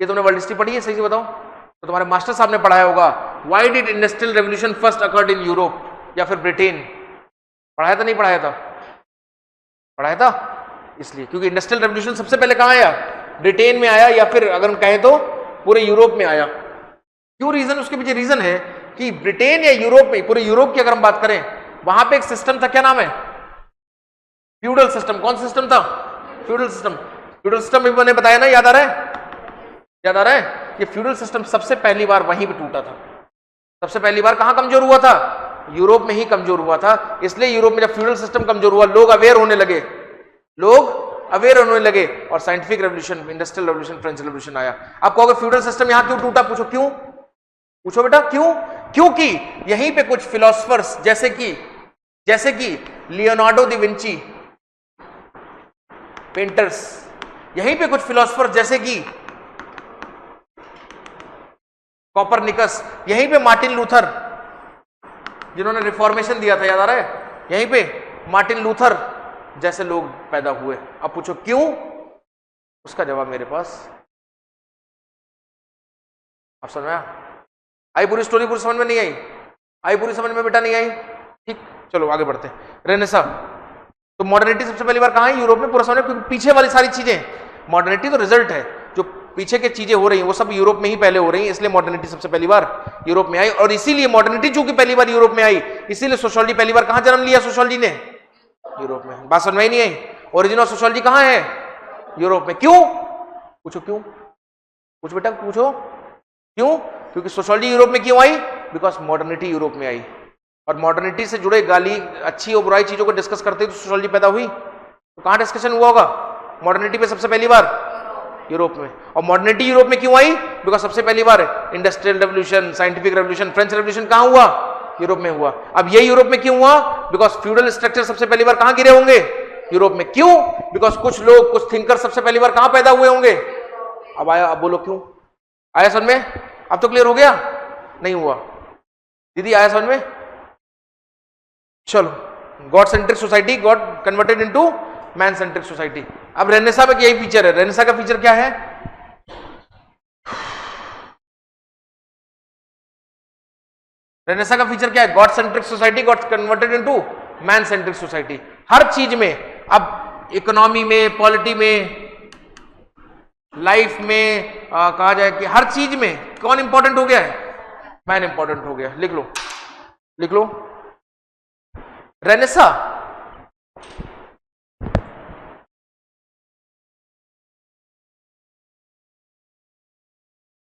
ये तुमने वर्ल्ड हिस्ट्री पढ़ी है? सही से बताओ। तो तुम्हारे मास्टर साहब ने पढ़ाया होगा, why did industrial revolution first occurred in Europe, या फिर ब्रिटेन। पढ़ाया था नहीं पढ़ाया था? पढ़ाया था, इसलिए क्योंकि इंडस्ट्रियल रेवोल्यूशन सबसे पहले कहां आया? ब्रिटेन में आया, या फिर अगर हम कहें तो पूरे यूरोप में आया। क्यों? रीजन, उसके पीछे रीजन है कि ब्रिटेन या यूरोप में, पूरे यूरोप की अगर हम बात करें, वहां पे एक सिस्टम था, क्या नाम है? Feudal system. कौन सिस्टम था? Feudal system. फ्यूडल सिस्टम भी मैंने बताया ना, याद आ रहा है? याद आ रहा है? ये फ्यूडल सिस्टम सबसे पहली बार वहीं पे टूटा था। सबसे पहली बार कहां कमजोर हुआ था? यूरोप में ही कमजोर हुआ था। इसलिए यूरोप में जब फ्यूडल सिस्टम कमजोर हुआ, लोग अवेयर होने लगे, लोग अवेयर होने लगे, और scientific revolution, industrial revolution, French revolution आया। आप कहोगे फ्यूडल सिस्टम यहां क्यों टूटा? पूछो क्यों? पूछो बेटा क्यों? क्योंकि यहीं पे कुछ फिलोसफर्स जैसे कि लियोनार्डो दा विंची, पेंटर्स, यहीं पे कुछ फिलोसफर्स जैसे कि कॉपरनिकस, यहीं पे मार्टिन लूथर जिन्होंने रिफॉर्मेशन दिया था, याद आ रहा है, यहीं पे मार्टिन लूथर जैसे लोग पैदा हुए। अब पूछो क्यों, उसका जवाब मेरे पास। आप समझ में आई पूरी स्टोरी? पूरी समझ में नहीं आई? आई पूरी समझ में बेटा? नहीं आई? ठीक, चलो आगे बढ़ते हैं। रेनेसा, तो मॉडर्निटी सबसे पहली बार कहां है? यूरोप में। पूरा समझ, क्योंकि पीछे वाली सारी चीजें, मॉडर्निटी तो रिजल्ट है, जो पीछे की चीजें हो रही हैं वो सब यूरोप में ही पहले हो रही हैं, इसलिए मॉडर्निटी सबसे पहली बार यूरोप में आई। और इसीलिए मॉडर्निटी चूंकि पहली बार यूरोप में आई, इसीलिए सोशियोलॉजी पहली बार कहां जन्म लिया? सोशियोलॉजी ने यूरोप में। बात समझ में ही नहीं आई? ओरिजिन ऑफ सोशियोलॉजी कहां है? यूरोप में। क्यों? पूछो क्यों, पूछ बेटा पूछो क्यों? क्योंकि सोशियोलॉजी यूरोप में क्यों आई? बिकॉज मॉडर्निटी यूरोप में आई। और मॉडर्निटी से जुड़े गाली, अच्छी और बुराई चीजों को डिस्कस करते तो सोशियोलॉजी पैदा हुई। तो कहां डिस्कशन हुआ होगा? मॉडर्निटी पे सबसे पहली बार यूरोप में। और मॉडर्निटी यूरोप में क्यों आई? बिकॉज सबसे पहली बार industrial revolution, scientific revolution, French revolution कहां हुआ? यूरोप में हुआ। अब ये यूरोप में क्यों हुआ? बिकॉज फ्यूडल स्ट्रक्चर सबसे पहली बार कहां गिरे होंगे? यूरोप में। क्यों? बिकॉज कुछ लोग, कुछ थिंकर सबसे पहली बार कहां पैदा हुए होंगे? अब आया, अब बोलो क्यों? आया समझ में? अब तो क्लियर हो गया? नहीं हुआ? दीदी आया समझ में? चलो, God centric society got converted into man centric society. अब रेनेसा में यही फीचर है। रेनेसा का फीचर क्या है? रेनेसा का फीचर क्या है? God centric society got converted into man centric society. हर चीज में, अब इकोनॉमी में, पॉलिटी में, लाइफ में, कहा जाए कि हर चीज में कौन इंपॉर्टेंट हो गया है? मैन इंपॉर्टेंट हो गया। लिख लो, लिख लो। Renaissance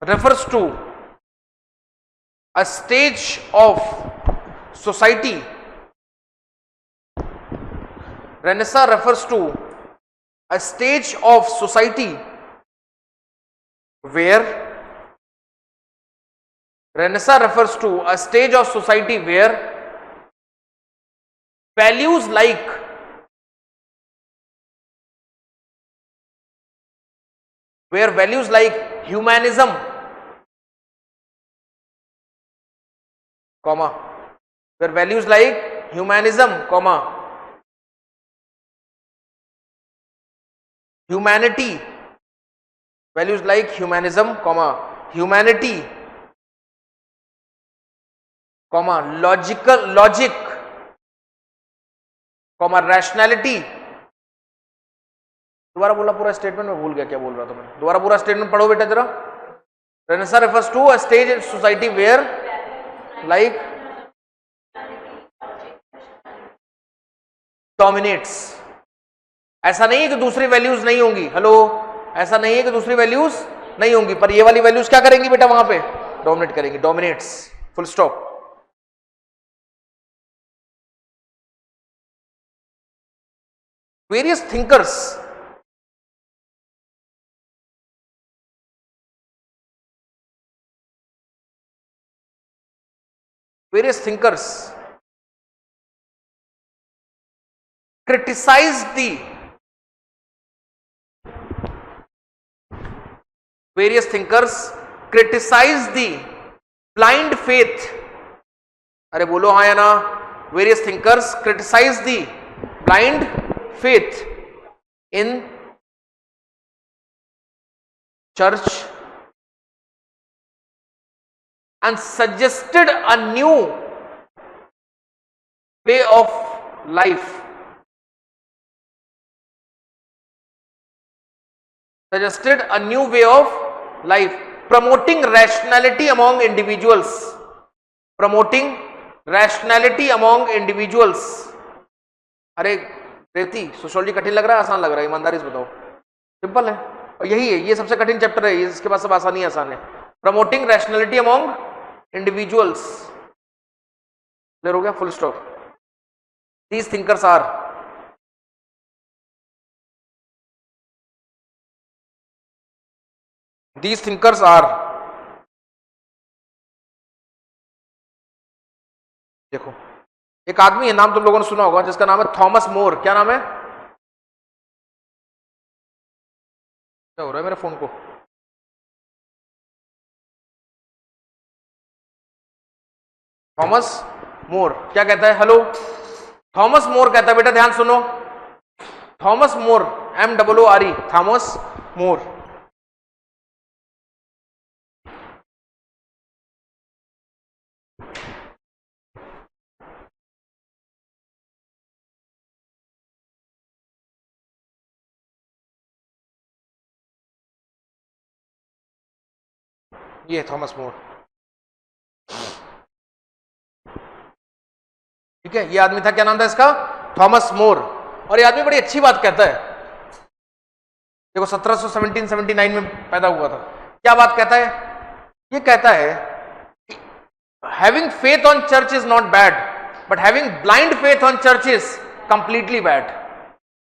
refers to a stage of society. Renaissance refers to a stage of society where Renaissance refers to a stage of society where values like humanism, comma, where values like humanism, comma, humanity, values like humanism, comma, humanity, comma, logic, comma, rationality। दोबारा बोला पूरा स्टेटमेंट, में भूल गया क्या बोल रहा था मैं। दोबारा पूरा स्टेटमेंट पढ़ो बेटा जरा। Renaissance refers to a stage in society where like dominates। ऐसा नहीं है कि दूसरी वैल्यूज नहीं होंगी, हेलो, ऐसा नहीं है कि दूसरी वैल्यूज नहीं होंगी, पर ये वाली वैल्यूज क्या करेंगी बेटा? वहां पे डोमिनेट करेंगी। Dominates, full stop. Various thinkers criticize the blind faith। अरे बोलो हाँ या ना? Various thinkers criticize the blind faith in church and suggested a new way of life, promoting rationality among individuals। अरे रेती, सोशियोलॉजी कठिन लग रहा है आसान लग रहा है? ईमानदारी से बताओ। सिंपल है, और यही है, ये सबसे कठिन चैप्टर है, इसके बाद सब आसानी आसान है। Promoting rationality among individuals. Clear हो गया? Full stop. These thinkers are देखो एक आदमी है, नाम तुम लोगों ने सुना होगा, जिसका नाम है थॉमस मोर। क्या नाम है? क्या हो रहा है मेरे फोन को? थॉमस मोर क्या कहता है? हेलो, थॉमस मोर कहता है बेटा ध्यान सुनो, Thomas More, MOORE, Thomas More. ये थॉमस मोर, ठीक है। ये आदमी था, क्या नाम था इसका? Thomas More. और ये आदमी बड़ी अच्छी बात कहता है, देखो 1779 में पैदा हुआ था। क्या बात कहता है? ये कहता है having faith on church is not bad, but having blind faith on church is completely bad.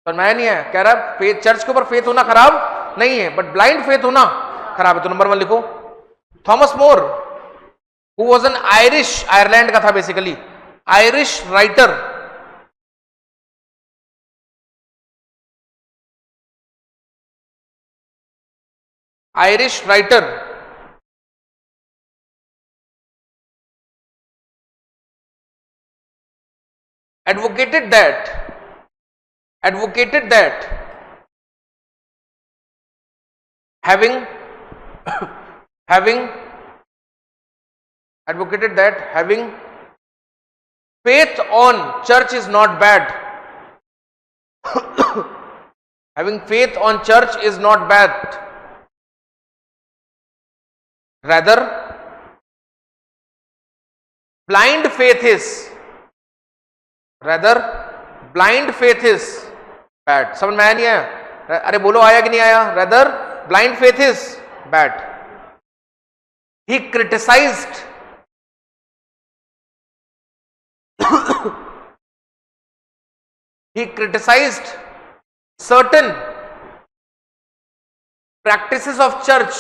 पर मैं नहीं है कह रहा फेथ, चर्च के ऊपर फेथ होना खराब नहीं है, बट ब्लाइंड फेथ होना खराब है। तो नंबर 1 लिखो। Thomas more who was an Irish, Ireland का था basically, Irish writer, Irish writer advocated that having advocated that having faith on church is not bad. Having faith on church is not bad. Rather, blind faith is bad. समझ में आया नहीं आया? अरे बोलो आया कि नहीं आया? Rather, blind faith is bad. He criticized certain practices of church.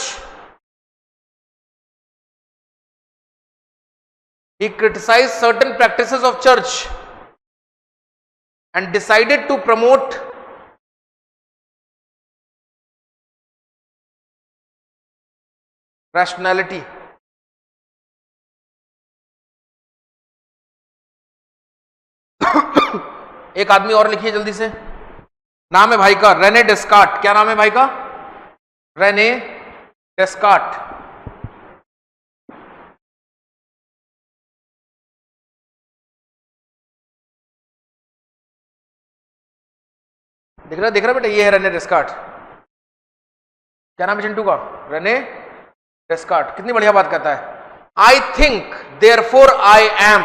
He criticized certain practices of church and decided to promote rationality. एक आदमी और लिखिए जल्दी से, नाम है भाई का रेने डेस्कार्ट। क्या नाम है भाई का? रेने डेस्कार्ट। देख रहा बेटा, ये है रेने डेस्कार्ट। क्या नाम है चिंटू का? रेने डेस्कार्ट। कितनी बढ़िया बात कहता है, आई think therefore I am.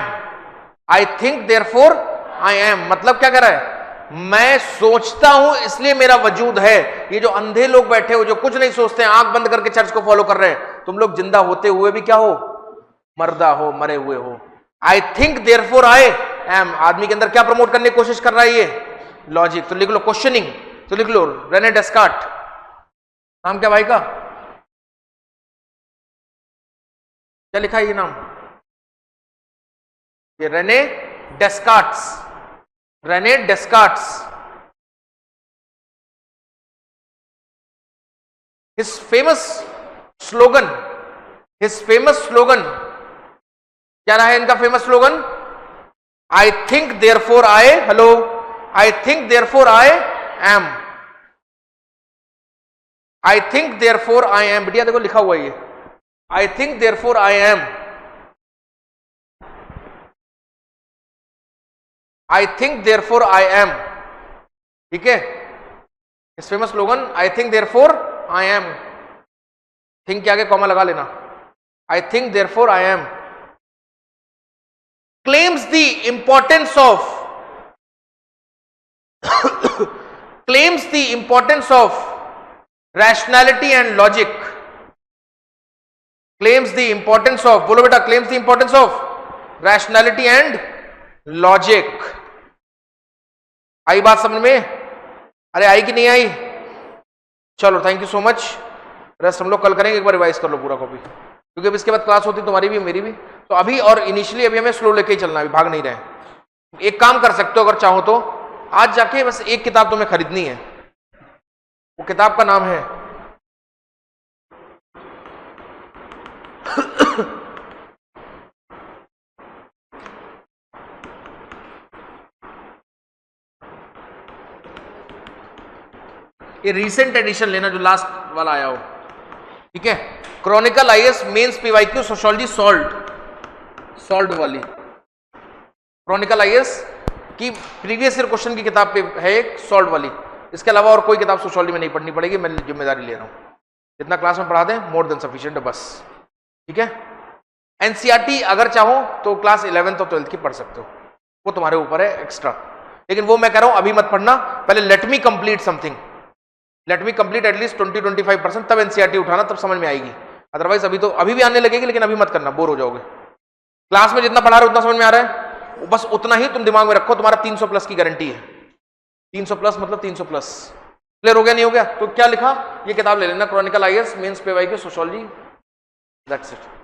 I think therefore I M मतलब क्या कह रहा है? मैं सोचता हूं इसलिए मेरा वजूद है। ये जो अंधे लोग बैठे हो, जो कुछ नहीं सोचते हैं, आंख बंद करके चर्च को फॉलो कर रहे हैं, तुम लोग जिंदा होते हुए भी क्या हो? मर्दा हो, मरे हुए हो। आई थिंक देयरफॉर आई एम आदमी के अंदर क्या प्रमोट करने की कोशिश कर रहा है? ये लॉजिक। तो लिख लो क्वेश्चनिंग, तो लिख लो रेने डेस्कार्ट। नाम क्या भाई का? क्या लिखा है ये नाम? ये Rene Descartes, Rene Descartes. His famous slogan क्या रहा है इनका famous slogan? I think therefore I, hello, I think therefore I am. I think therefore I am. बिटिया देखो लिखा हुआ है ये, I think therefore I am. I think therefore I am, ठीक है। इस famous slogan I think therefore I am, think के आगे कॉमा लगा लेना। I think therefore I am claims the importance of rationality and logic. Claims the importance of, बोलो बेटा, claims the importance of rationality and logic. आई बात समझ में? अरे आई कि नहीं आई? चलो thank you so much. Rest हम लोग कल करेंगे, एक बार रिवाइज कर लो पूरा कॉपी, क्योंकि अब इसके बाद क्लास होती तुम्हारी भी मेरी भी। तो अभी और इनिशियली अभी हमें स्लो लेके ही चलना है, अभी भाग नहीं रहे। एक काम कर सकते हो अगर चाहो तो, आज जाके बस एक किताब तुम्हें खरीदनी है, वो किताब का नाम है ये रीसेंट एडिशन लेना जो लास्ट वाला आया हो, ठीक है, Chronicle IAS mains PYQ sociology solved वाली, क्रॉनिकल आईएएस की प्रीवियस ईयर क्वेश्चन की किताब पे है एक सॉल्व्ड वाली। इसके अलावा और कोई किताब सोशियोलॉजी में नहीं पढ़नी पड़ेगी, मैं जिम्मेदारी ले रहा हूं, जितना क्लास में पढ़ा दें मोर देन सफिशिएंट है बस, ठीक है। एनसीईआरटी अगर चाहो तो क्लास 11th और 12th की पढ़ सकते हो, वो तुम्हारे ऊपर है एक्स्ट्रा, लेकिन वो मैं कह रहा हूं अभी मत पढ़ना, पहले let me complete something, let me complete at least 20-25%, तब एनसीईआरटी उठाना, तब समझ में आएगी। अदरवाइज अभी तो अभी भी आने लगेगी, लेकिन अभी मत करना, बोर हो जाओगे। क्लास में जितना पढ़ा रहे हो उतना समझ में आ रहा है, बस उतना ही तुम दिमाग में रखो, तुम्हारा 300 प्लस की गारंटी है। 300 प्लस मतलब 300 प्लस। क्लियर हो गया नहीं हो गया? तो क्या लिखा, ये किताब ले लेना, Chronicle IAS mains PYQ sociology, that's it.